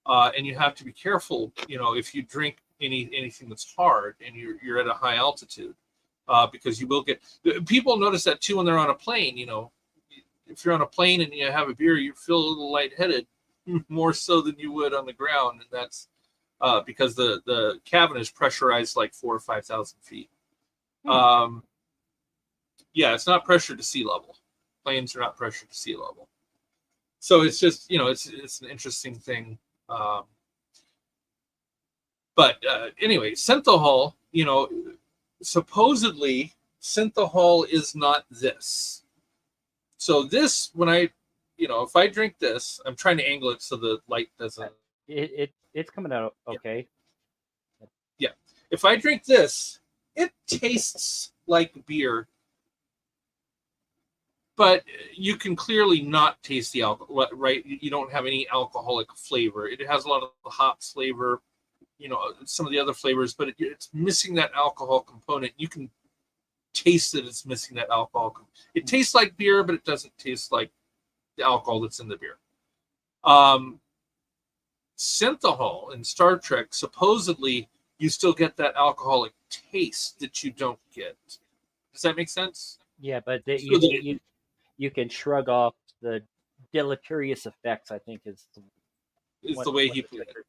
And you have to be careful, if you drink anything that's hard and you're at a high altitude, because you will get people notice that too when they're on a plane. If you're on a plane and you have a beer, you feel a little lightheaded, more so than you would on the ground, and that's because the cabin is pressurized like 4,000 or 5,000 feet. Hmm. Yeah, it's not pressured to sea level. Planes are not pressured to sea level. So it's just it's an interesting thing. Um, but anyway, synthahol, supposedly synthahol is not this. So this, when if I drink this, I'm trying to angle it so the light doesn't. It's coming out Yeah, okay. yeah. If I drink this, it tastes like beer, but you can clearly not taste the alcohol, right? You don't have any alcoholic flavor. It has a lot of the hops flavor, some of the other flavors, but it's missing that alcohol component. You can taste that it's missing that alcohol. It tastes like beer, but it doesn't taste like the alcohol that's in the beer. Um, Synthahol in Star Trek, supposedly you still get that alcoholic taste that you don't get. Does that make sense? Yeah, but So that you can shrug off the deleterious effects. I think is is the way one he of the played it. pictures.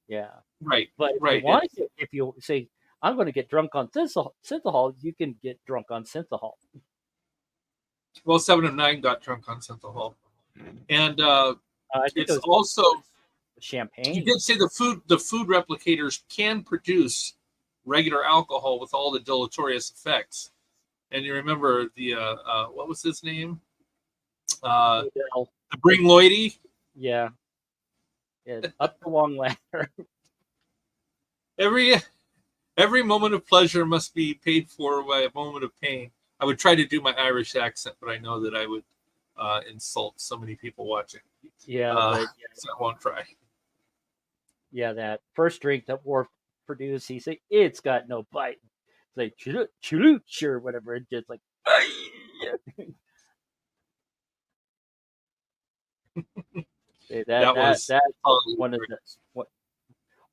Yeah, Right, but if you right. want to, if you say I'm going to get drunk on synthahol, you can get drunk on synthahol. Well, Seven of Nine got drunk on Synthahol, and I think it it's was also he champagne. did say the food replicators can produce regular alcohol with all the deleterious effects. And you remember the what was his name? Odell, The Bring Lloydie. yeah, yeah, up the long ladder. Every every moment of pleasure must be paid for by a moment of pain. I would try to do my Irish accent, but I know that I would insult so many people watching, Yeah, uh, but so I won't try. yeah, that first drink that Worf produced, he said it's got no bite. It's like chulooch or whatever. It's just like That was that's totally one of the hilarious. what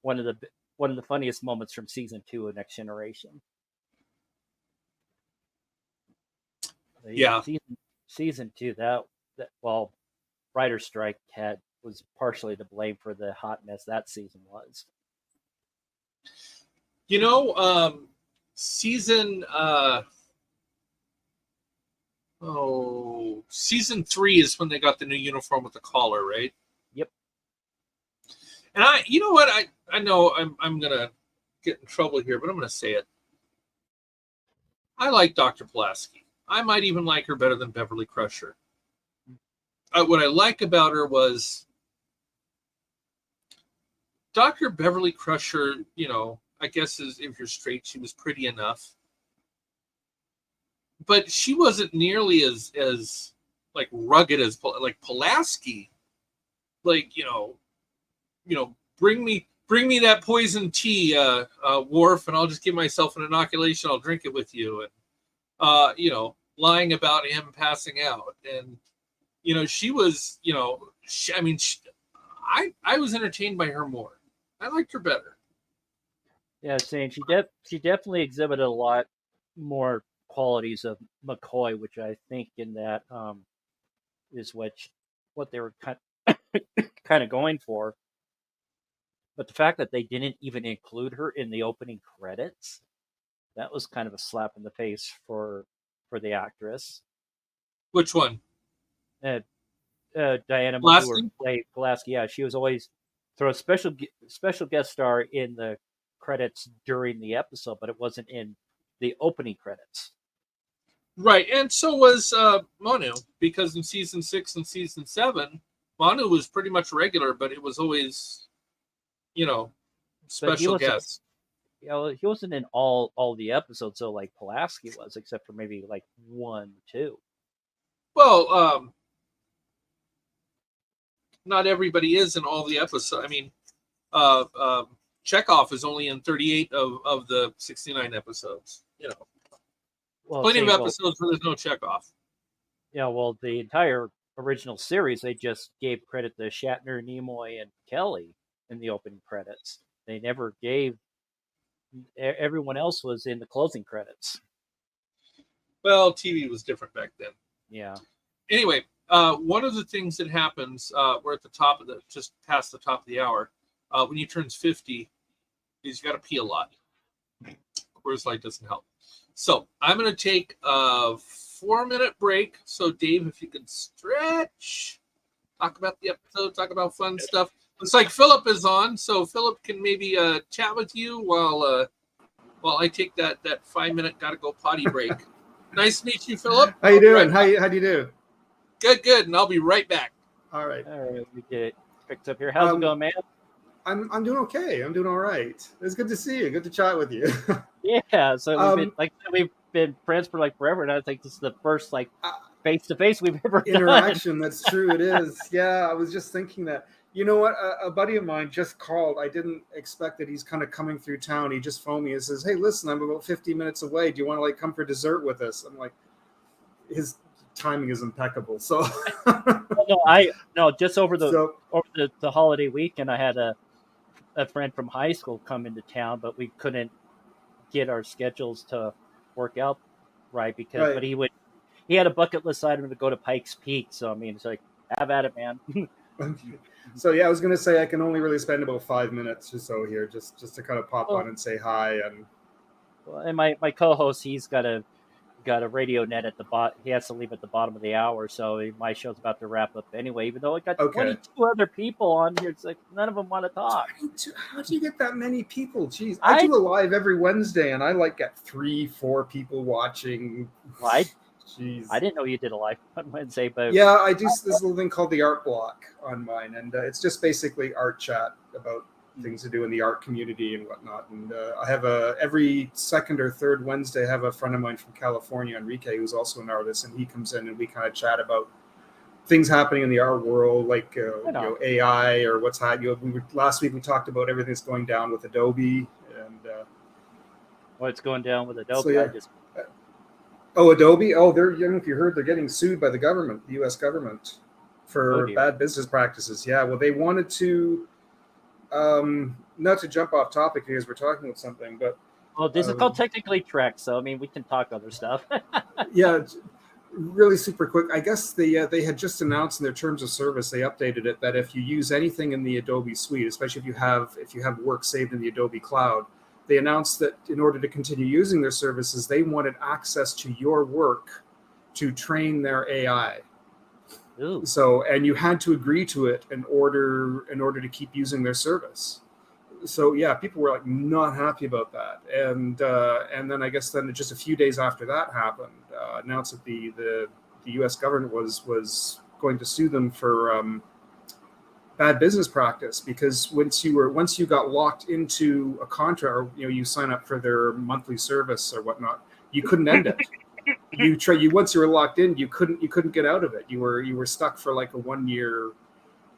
one of the one of the funniest moments from season two of Next Generation. The Yeah, season two that well, writer strike had was partially to blame for the hot mess that season was. you know, season season three is when they got the new uniform with the collar, right? Yep. And you know what, I know I'm gonna get in trouble here, but I'm gonna say it. I like Dr. Pulaski. I might even like her better than Beverly Crusher. What I like about her was Dr. Beverly Crusher. I guess if you're straight, she was pretty enough, but she wasn't nearly as like rugged as like Pulaski. Like bring me that poison tea, Worf, and I'll just give myself an inoculation. I'll drink it with you, and lying about him passing out, and she was, I mean, I was entertained by her more. I liked her better. Yeah, saying she definitely exhibited a lot more qualities of McCoy, which I think in that is what they were kind of going for. But the fact that they didn't even include her in the opening credits, that was kind of a slap in the face for the actress. Which one? Uh, Diana Muldaur Blasting? played Pulaski. Yeah, she was always throw a special guest star in the credits during the episode, but it wasn't in the opening credits. Right, and so was Manu, because in season 6 and season 7, Manu was pretty much regular, but it was always, But special guests. he wasn't in all the episodes, so like Pulaski was, except for maybe like 1, 2. Well, not everybody is in all the episodes. I mean, Chekhov is only in 38 of the 69 episodes. Well, Plenty of episodes where there's no Chekhov. Yeah, well, the entire original series, they just gave credit to Shatner, Nimoy, and Kelly in the opening credits. They never gave. Everyone else was in the closing credits. Well, TV was different back then. Yeah. Anyway, one of the things that happens, we're at the top of just past the top of the hour, when he turns 50, he's got to pee a lot. Coors Light doesn't help. So I'm going to take a 4-minute break. So Dave, if you can stretch, talk about the episode, talk about fun stuff. Looks like Philip is on, so Philip can maybe chat with you while I take that 5-minute gotta go potty break. Nice to meet you, Philip. How you doing? How do you do? Good, and I'll be right back. All right, we get it picked up here. How's it going, man? I'm doing okay. I'm doing all right. It's good to see you. Good to chat with you. Yeah, so we've been friends for like forever, and I think this is the first like face to face we've ever interaction. done. That's true. It is. Yeah, I was just thinking that. You know what? A buddy of mine just called. I didn't expect that he's kind of coming through town. He just phoned me and says, "Hey, listen, I'm about 50 minutes away. Do you want to like come for dessert with us?" I'm like, his timing is impeccable. So Just over the holiday weekend, I had a friend from high school come into town, but we couldn't get our schedules to work out right but he had a bucket list item to go to Pikes Peak. So I mean, it's like, have at it, man. So yeah, I was gonna say I can only really spend about 5 minutes or so here, just to kind of pop on and say hi. And my co-host, he's got a radio net at the bottom. He has to leave at the bottom of the hour, so my show's about to wrap up anyway. Even though I got 22 other people on here, it's like none of them want to talk. How do you get that many people? Jeez, I do a live every Wednesday, and I like get 3-4 people watching. Jeez. I didn't know you did a live on Wednesday, but yeah, I do this little thing called the Art Block on mine, and it's just basically art chat about things to do in the art community and whatnot. And I have every second or third Wednesday, I have a friend of mine from California, Enrique, who's also an artist, and he comes in and we kind of chat about things happening in the art world, like AI or what's happening. Last week we talked about everything that's going down with Adobe and what's going down with Adobe. So, yeah. Adobe. Oh, I don't know if you heard, they're getting sued by the government, the U.S. government, for bad business practices. Yeah, well, they wanted to, not to jump off topic because we're talking about something, but. Well, this is called Technically Trek, so I mean, we can talk other stuff. Yeah, really super quick. I guess they had just announced in their terms of service, they updated it, that if you use anything in the Adobe suite, especially if you have work saved in the Adobe cloud, they announced that in order to continue using their services, they wanted access to your work to train their AI. Ooh. So, and you had to agree to it in order to keep using their service. So yeah, people were like not happy about that, and then I guess then just a few days after that happened, announced that the U.S. government was going to sue them for bad business practice, because once you got locked into a contract, or you sign up for their monthly service or whatnot, you couldn't end it. Once you were locked in, you couldn't get out of it. You were stuck for like a 1 year.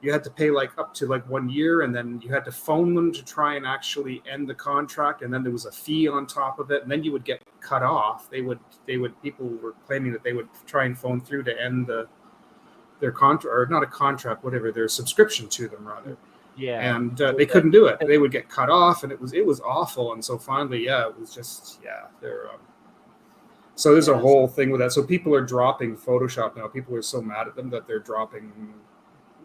You had to pay like up to like 1 year, and then you had to phone them to try and actually end the contract, and then there was a fee on top of it, and then you would get cut off. People were claiming that they would try and phone through to end their contract, or not a contract, whatever, their subscription to them rather. Yeah. And they couldn't do it. They would get cut off, and it was awful. And so finally, it was just they're. So there's a whole thing with that. So people are dropping Photoshop now. People are so mad at them that they're dropping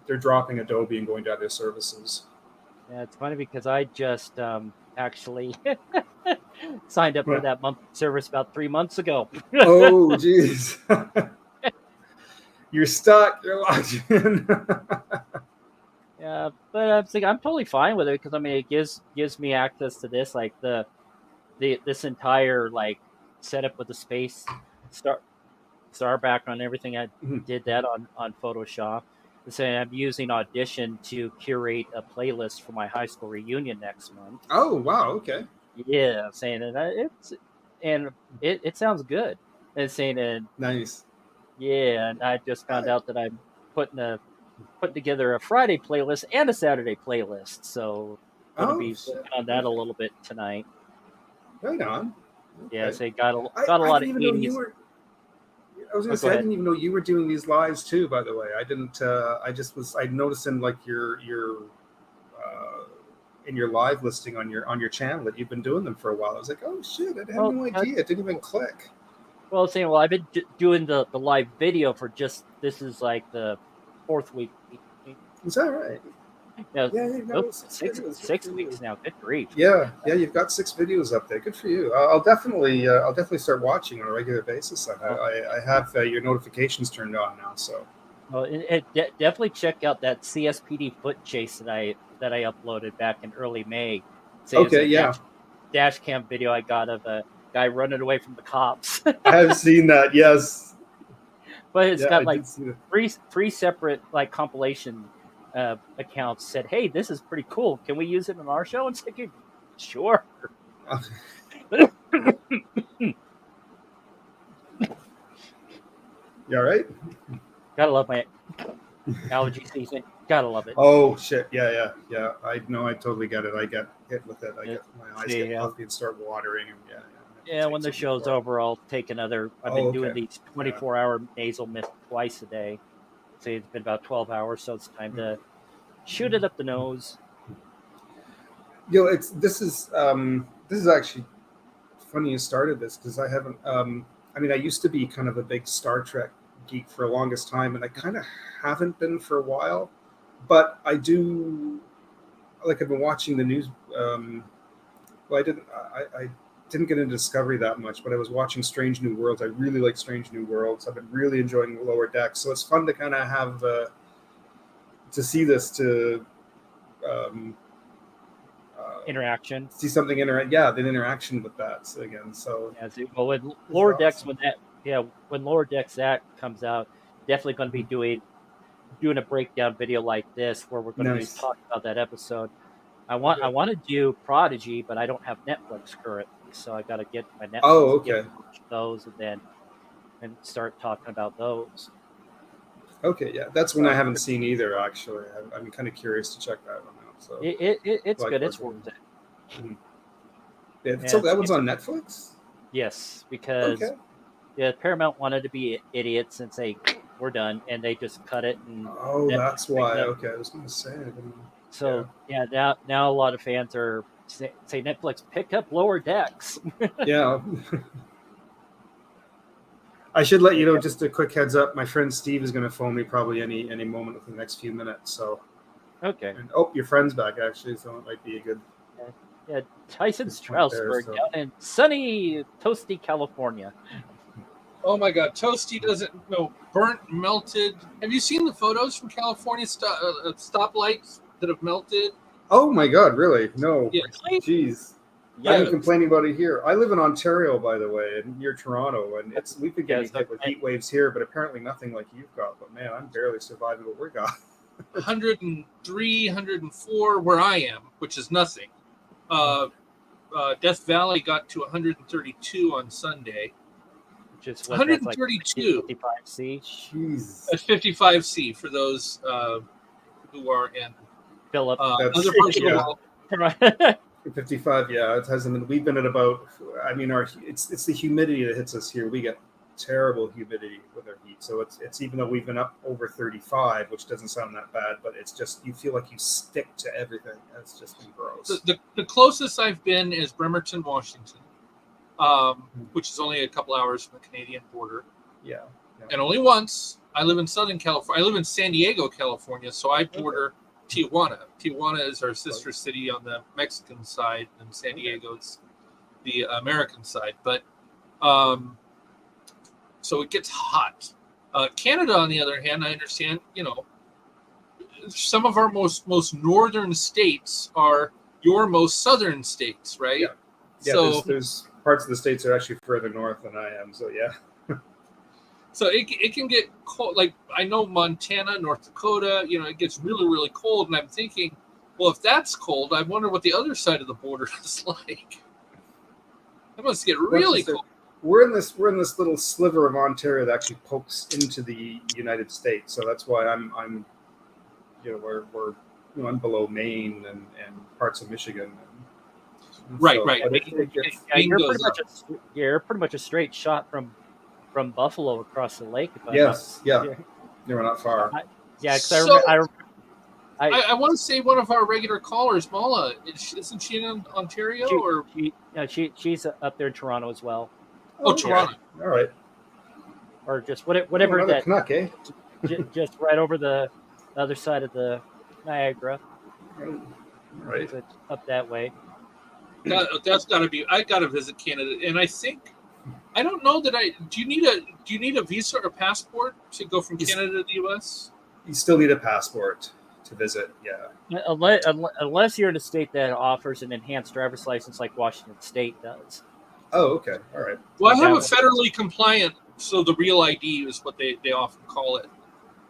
they're dropping Adobe and going to other services. Yeah, it's funny because I just actually signed up for What? that monthly service about 3 months ago. Oh, geez. You're stuck. You're locked in. Yeah, but I'm thinking I'm totally fine with it because I mean it gives me access to this like this entire like setup with the space star star background and everything. I did that on Photoshop. So I'm using Audition to curate a playlist for my high school reunion next month. Oh, wow. Okay. Yeah, I'm saying that it sounds good. And saying and Nice. yeah, and I just found I, out that I'm putting together a Friday playlist and a Saturday playlist. So going to oh, be shit. working on that a Okay. little bit tonight. Right on. Yeah, Okay. so got a I lot didn't of even know you 80s. were. I was Oh, gonna go say I ahead. didn't even know you were doing these lives too. By the way, I didn't. I just was. I noticed in like your in your live listing on your channel that you've been doing them for a while. I was like, oh shit! I had Well, no idea. It didn't even click. saying I've been doing the live video for just this is like the fourth week. Is that right? No, Yeah, you nope, got 6 videos. Good for 6 weeks you. now. Good grief. Yeah, you've got 6 videos up there. Good for you. I'll definitely start watching on a regular basis. Well, I have your notifications turned on now. So definitely check out that CSPD foot chase that I uploaded back in early May. Say it's okay, a yeah, dash cam video I got of a guy running away from the cops. I have seen that. Yes, But it's yeah, I got like did see that. three separate like compilation accounts said, "Hey, this is pretty cool. Can we use it in our show?" And it's like, "Sure." You all right? Gotta love my allergy season. Gotta love it. Oh shit! Yeah. I know. I totally get it. I get hit with it. I Yeah, get my eyes get yeah. puffy and start watering. And yeah. Yeah, when the show's over, I'll take another. I've been Oh, doing okay. these Yeah. 24-hour nasal mist twice a day. Say it's been about 12 hours, so it's time to shoot it up the nose. It's this is actually funny you started this because I haven't. I mean, I used to be kind of a big Star Trek geek for the longest time, and I kind of haven't been for a while. But I do like I've been watching the news. Well, I didn't get into Discovery that much, but I was watching Strange New Worlds. I really like Strange New Worlds. I've been really enjoying Lower Decks, so it's fun to kind of have to see this to um, Interaction. see something the interaction with that again. So Yeah, well, when it's Lower Decks, awesome. when Lower Decks that comes out, definitely going to be doing a breakdown video like this where we're going to be Nice. talking about that episode. I Okay. want to do Prodigy, but I don't have Netflix currently, so I got to get my Netflix, Oh, get okay. those, and start talking about those. Okay, yeah, that's one I haven't seen either. Actually, I'm kind of curious to check that one out. So, It's good. It's Likewise, worth it. yeah, Yeah, so that one's on Netflix. yes, because Okay. yeah, Paramount wanted to be idiots and say we're done, and they just cut it, and Oh, Netflix that's picked why. up. Okay, I was going to say. I didn't, yeah. So yeah, now a lot of fans are say Netflix pick up Lower Decks. Yeah. I should let you know. Just a quick heads up. My friend Steve is going to phone me probably any moment within the next few minutes. So, Okay. and your friend's back actually, so it might be a good Yeah, Tyson point there. Strasberg So, down in sunny, toasty California. Oh my God, Toasty doesn't know burnt, melted. Have you seen the photos from California stoplights that have melted? oh my God, really? No, Yeah, Really? jeez. Yeah. I've been complaining about it here. I live in Ontario, by the way, and near Toronto, and we've been getting Yes, hit with heat waves here, but apparently nothing like you've got. But man, I'm barely surviving what we got. 103, 104 where I am, which is nothing. Death Valley got to 132 on Sunday. which is what that's like 132. 55C. Jeez, That's 55C for those who are in Philip. That's- other parts of the yeah. world. 55. Yeah, it hasn't been. We've been at about. I mean, it's the humidity that hits us here. We get terrible humidity with our heat. So it's even though we've been up over 35, which doesn't sound that bad, but it's just you feel like you stick to everything. It's just been gross. The closest I've been is Bremerton, Washington, which is only a couple hours from the Canadian border. Yeah. And only once, I live in Southern California. I live in San Diego, California, so I border Tijuana. Tijuana is our sister city on the Mexican side, and San Diego is the American side. But so it gets hot. Canada, on the other hand, I understand, some of our most northern states are your most southern states, right? Yeah. Yeah, so there's parts of the states that are actually further north than I am. So yeah. so it can get cold. Like I know Montana, North Dakota, it gets really, really cold. And I'm thinking, well, if that's cold, I wonder what the other side of the border is like. That must get really cold. We're in this little sliver of Ontario that actually pokes into the United States. So that's why I'm we're I'm below Maine and parts of Michigan. Right. You're pretty much a straight shot from Buffalo across the lake. Yes, yeah. We're not far. I want to say one of our regular callers, Mala, isn't she in Ontario? She's up there in Toronto as well. Oh, Toronto. All right. Or just whatever that. Canuck, eh? just right over the other side of the Niagara. Right. So up that way. That's got to be. I got to visit Canada, and I don't know that do you need a visa or passport to go from Canada to the U.S.? You still need a passport to visit, yeah. Unless you're in a state that offers an enhanced driver's license like Washington State does. Oh, okay. All right. Well, I have a federally compliant, so the real ID is what they often call it.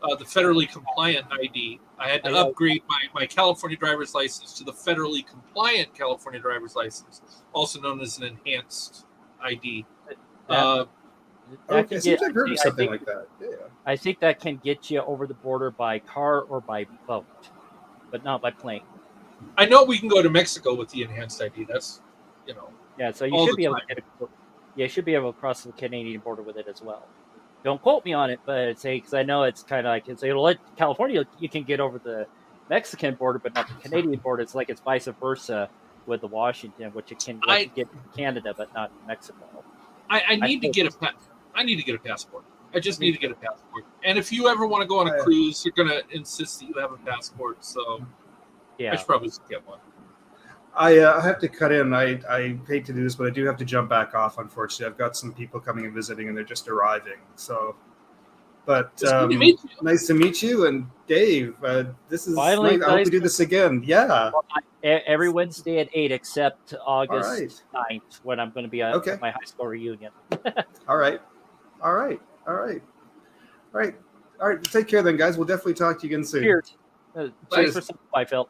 The federally compliant ID. I had to upgrade my California driver's license to the federally compliant California driver's license, also known as an enhanced ID. Okay, seems I've heard of something like that. Yeah. I think that can get you over the border by car or by boat, but not by plane. I know we can go to Mexico with the enhanced ID. That's, Yeah, so you should be able to you should be able to cross the Canadian border with it as well. Don't quote me on it, but because I know it's kind of like California, you can get over the Mexican border, but not the Canadian border. It's like it's vice versa with the Washington, which it can get Canada, but not Mexico. I need to get a passport. I just need to get a passport. And if you ever want to go on a cruise, they're going to insist that you have a passport. So I should probably get one. I have to cut in. I hate to do this, but I do have to jump back off, unfortunately. I've got some people coming and visiting, and they're just arriving. So, but nice to meet you. And Dave, this is finally, I hope we do this again. Yeah. Well, every Wednesday at 8, except August 9th, when I'm going to be at my high school reunion. All right. Take care then, guys. We'll definitely talk to you again soon. Cheers. Cheers for some. Bye, Phil.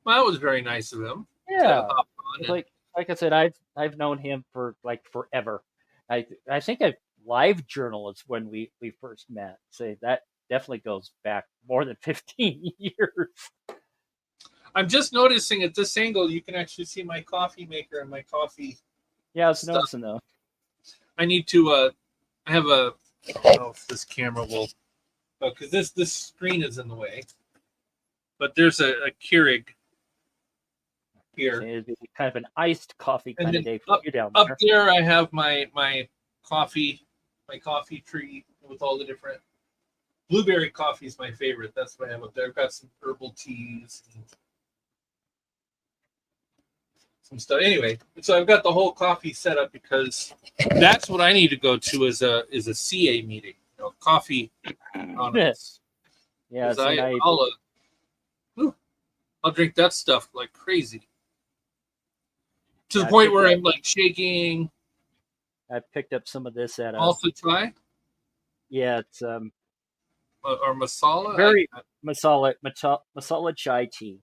Well, that was very nice of him. Yeah, like I said, I've known him for forever. I think I've live journaled when we first met. So that definitely goes back more than 15 years. I'm just noticing at this angle, you can actually see my coffee maker and my coffee. Yeah, I was noticing though. I need to. I have a. I don't know if this camera will. Because this screen is in the way. But there's a Keurig. Here. It'd be kind of an iced coffee kind of day for you down there. Up there, I have my coffee tree with all the different blueberry coffee is my favorite. That's what I have up there. I've got some herbal teas and some stuff. Anyway, so I've got the whole coffee set up because that's what I need to go to is a CA meeting. Coffee on it. Yeah, I'll drink that stuff like crazy. To the point where I'm like shaking. I picked up some of this at also try. Yeah, it's or masala. Very masala chai tea.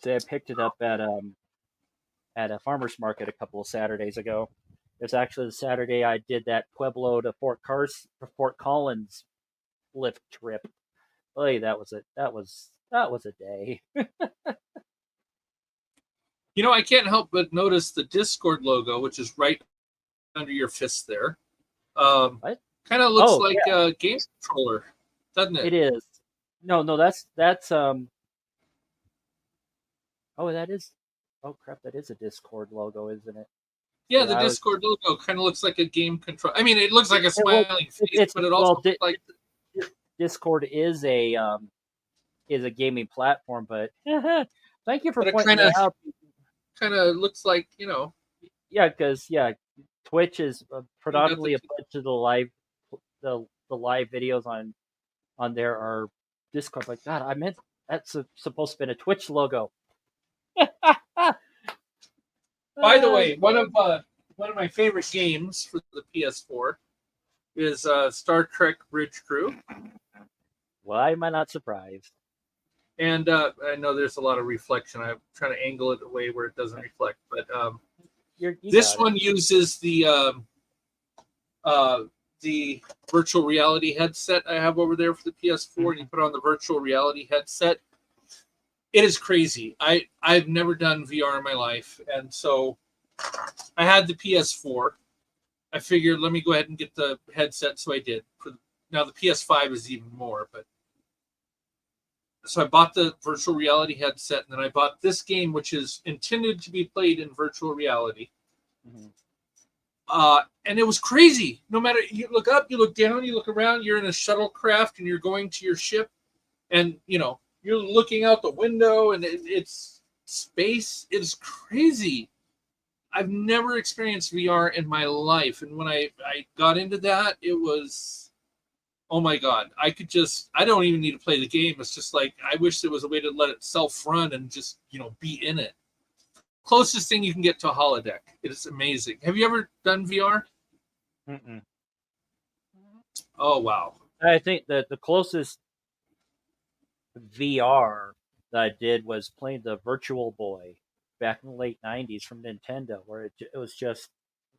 So I picked it up at a farmer's market a couple of Saturdays ago. It's actually the Saturday I did that Pueblo to Fort Collins lift trip. Boy, that was a day. I can't help but notice the Discord logo, which is right under your fist there. What? Kind of looks like a game controller, doesn't it? It is. No, that's Oh, that is. Oh crap, that is a Discord logo, isn't it? Yeah, Yeah, the Discord logo kind of looks like a game control. I mean, it looks like a well, smiling face, it's but it also looks like Discord is a gaming platform, but thank you for but it pointing that out. kind of looks like Yeah, because Twitch is nothing. predominantly a bunch of the live videos on there are Discord. Like God, I meant that's supposed to be a Twitch logo. By the way, one of my favorite games for the PS4 is Star Trek Bridge Crew, Why am I not surprised? and I know there's a lot of reflection. I'm trying to angle it away where it doesn't reflect, but You this got it. one uses the virtual reality headset I have over there for the PS4, and you put on the virtual reality headset. It is crazy. I've never done VR in my life, and so I had the PS4. I figured let me go ahead and get the headset, so I did. Now the PS5 is even more, but so I bought the virtual reality headset, and then I bought this game, which is intended to be played in virtual reality. Mhm. And it was crazy. No matter you look up, you look down, you look around, you're in a shuttlecraft, and you're going to your ship, and you're looking out the window, and it's space. It's crazy. I've never experienced VR in my life, and when I got into that, it was, oh my god! I don't even need to play the game. It's just like I wish there was a way to let it self-run and just be in it. Closest thing you can get to a holodeck. It is amazing. Have you ever done VR? Mm-mm. Oh wow! I think that the closest VR that I did was playing the Virtual Boy back in the late '90s from Nintendo, where it was just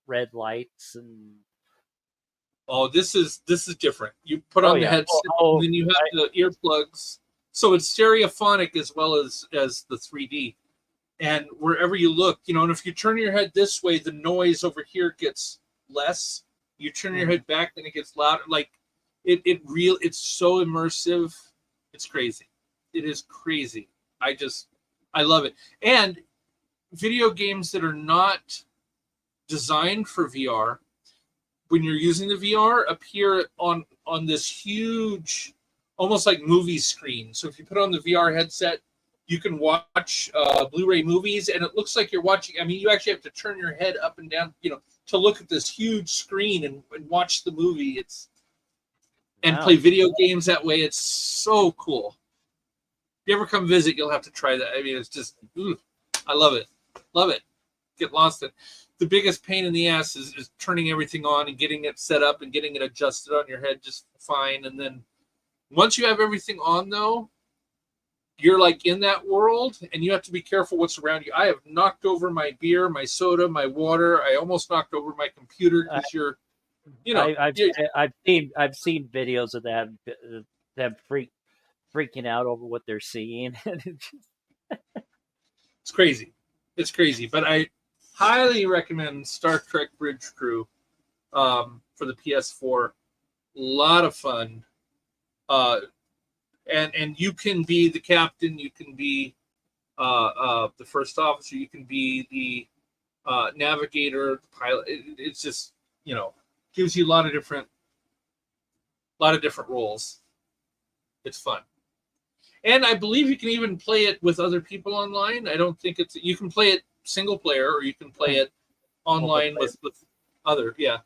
red lights and Oh, this is different. You put oh on the yeah, headset, and then you have the earplugs, so it's stereophonic as well as the 3D. And wherever you look, and if you turn your head this way, the noise over here gets less. You turn your head back, then it gets louder. Like it's so immersive. It's crazy. It is crazy. I love it. And video games that are not designed for VR, when you're using the VR, appear on this huge, almost like movie screen. So if you put on the VR headset, you can watch Blu-ray movies, and it looks like you're watching. I mean, you actually have to turn your head up and down, to look at this huge screen and watch the movie. And play video games that way. It's so cool. If you ever come visit, you'll have to try that. I mean, it's just, I love it. Love it. Get lost in it. The biggest pain in the ass is turning everything on and getting it set up and getting it adjusted on your head just fine. And then once you have everything on, though, you're like in that world, and you have to be careful what's around you. I have knocked over my beer, my soda, my water. I almost knocked over my computer because you're, I've seen videos of them freaking out over what they're seeing. It's crazy. It's crazy. But I highly recommend Star Trek Bridge Crew for the PS4. A lot of fun. And you can be the captain. You can be the first officer. You can be the navigator, the pilot. It's just gives you a lot of different roles. It's fun. And I believe you can even play it with other people online. I don't think you can play it single player, or you can play it online with other. Yeah.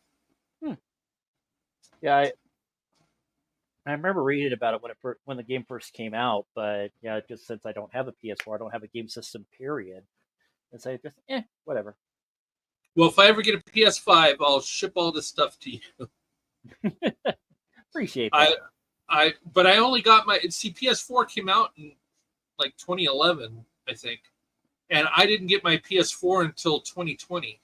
Yeah, I remember reading about it when the game first came out, but yeah, just since I don't have a PS4, I don't have a game system. Period. And so just whatever. Well, if I ever get a PS5, I'll ship all this stuff to you. Appreciate that. But I only got PS4 came out in like 2011, I think, and I didn't get my PS4 until 2020.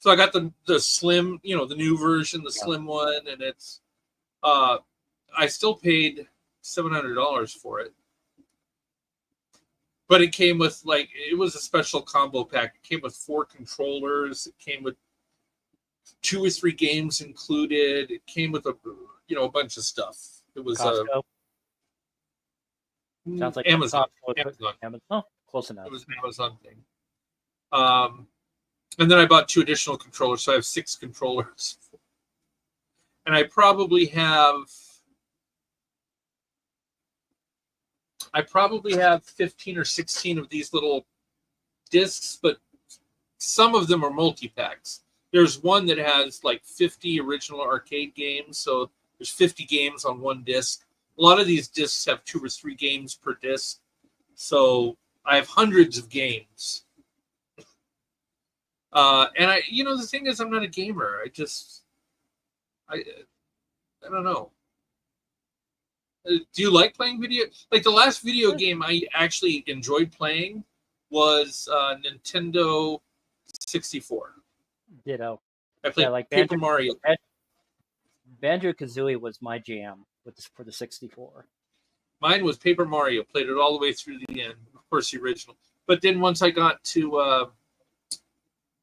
So I got the slim, the new version, the slim one, and it's I still paid $700 for it. But it came with it was a special combo pack. It came with 4 controllers. It came with 2 or 3 games included. It came with a bunch of stuff. It was Costco. Sounds like Amazon. Amazon. Oh, close enough. It was an Amazon thing. And then I bought 2 additional controllers, so I have 6 controllers. And I probably have 15 or 16 of these little discs, but some of them are multi-packs. There's one that has like 50 original arcade games, so there's 50 games on one disc. A lot of these discs have 2 or 3 games per disc, so I have hundreds of games. And the thing is, I'm not a gamer. I don't know. Do you like playing video? Like the last video game I actually enjoyed playing was Nintendo 64. Ditto. I played like Paper Mario. Banjo Kazooie was my jam for the 64. Mine was Paper Mario. Played it all the way through the end. Of course, the original. But then once I got to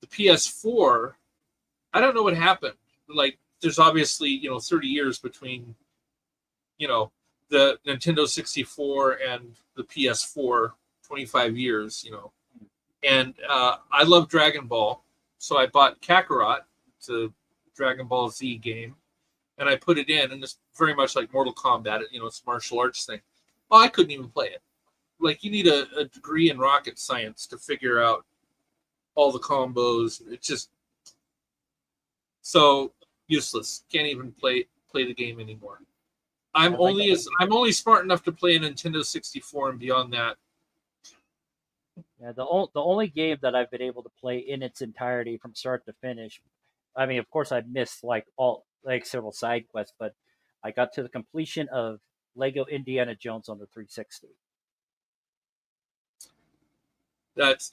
the PS4, I don't know what happened. Like, there's obviously 30 years between the Nintendo 64 and the PS4, 25 years, And I love Dragon Ball, so I bought Kakarot, it's a Dragon Ball Z game, and I put it in, and it's very much like Mortal Kombat, it's a martial arts thing. Well, I couldn't even play it. Like, you need a degree in rocket science to figure out all the combos. It's just so useless. Can't even play the game anymore. I'm only smart enough to play a Nintendo 64, and beyond that. Yeah, the only game that I've been able to play in its entirety from start to finish. I mean, of course, I've missed several side quests, but I got to the completion of Lego Indiana Jones on the 360. That's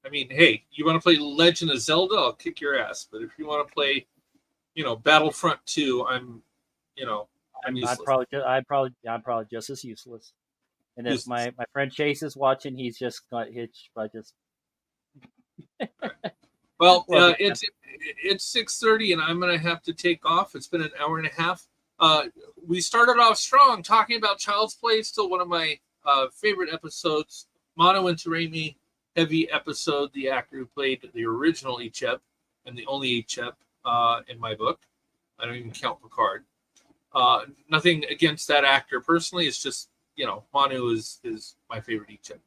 I mean, hey, you want to play Legend of Zelda? I'll kick your ass. But if you want to play, Battlefront 2, I'm useless. I'm probably just as useless. And if my friend Chase is watching, he's just got hitched by just. Well, it's 6:30, and I'm gonna have to take off. It's been an hour and a half. We started off strong talking about Child's Play, still one of my favorite episodes. Mono and Taremi, heavy episode. The actor who played the original Icheb and the only Icheb in my book. I don't even count Picard. Nothing against that actor personally. It's just Manu is my favorite Icheb.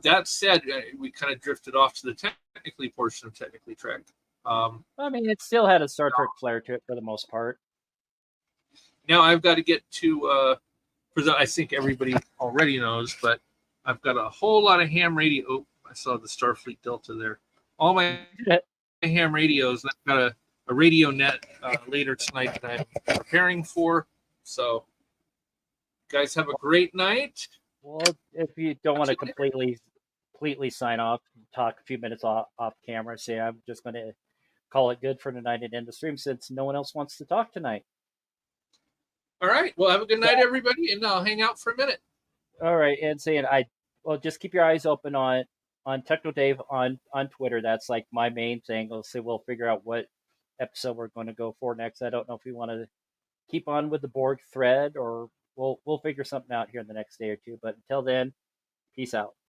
That said, we kind of drifted off to the technically portion of Technically Trek. I mean, it still had a Star Trek flair to it for the most part. Now I've got to get to, I think everybody already knows, but I've got a whole lot of ham radio. Oh, I saw the Starfleet Delta there. All my ham radios, and I've got a radio net later tonight that I'm preparing for. So, guys, have a great night. Well, if you don't want to completely sign off, talk a few minutes off camera, say I'm just going to call it good for tonight and end the stream since no one else wants to talk tonight. All right. Well, have a good night, everybody, and I'll hang out for a minute. All right, and saying just keep your eyes open on Techno Dave on Twitter. That's like my main thing. We'll figure out what episode we're going to go for next. I don't know if we want to keep on with the Borg thread or we'll figure something out here in the next day or two. But until then, peace out.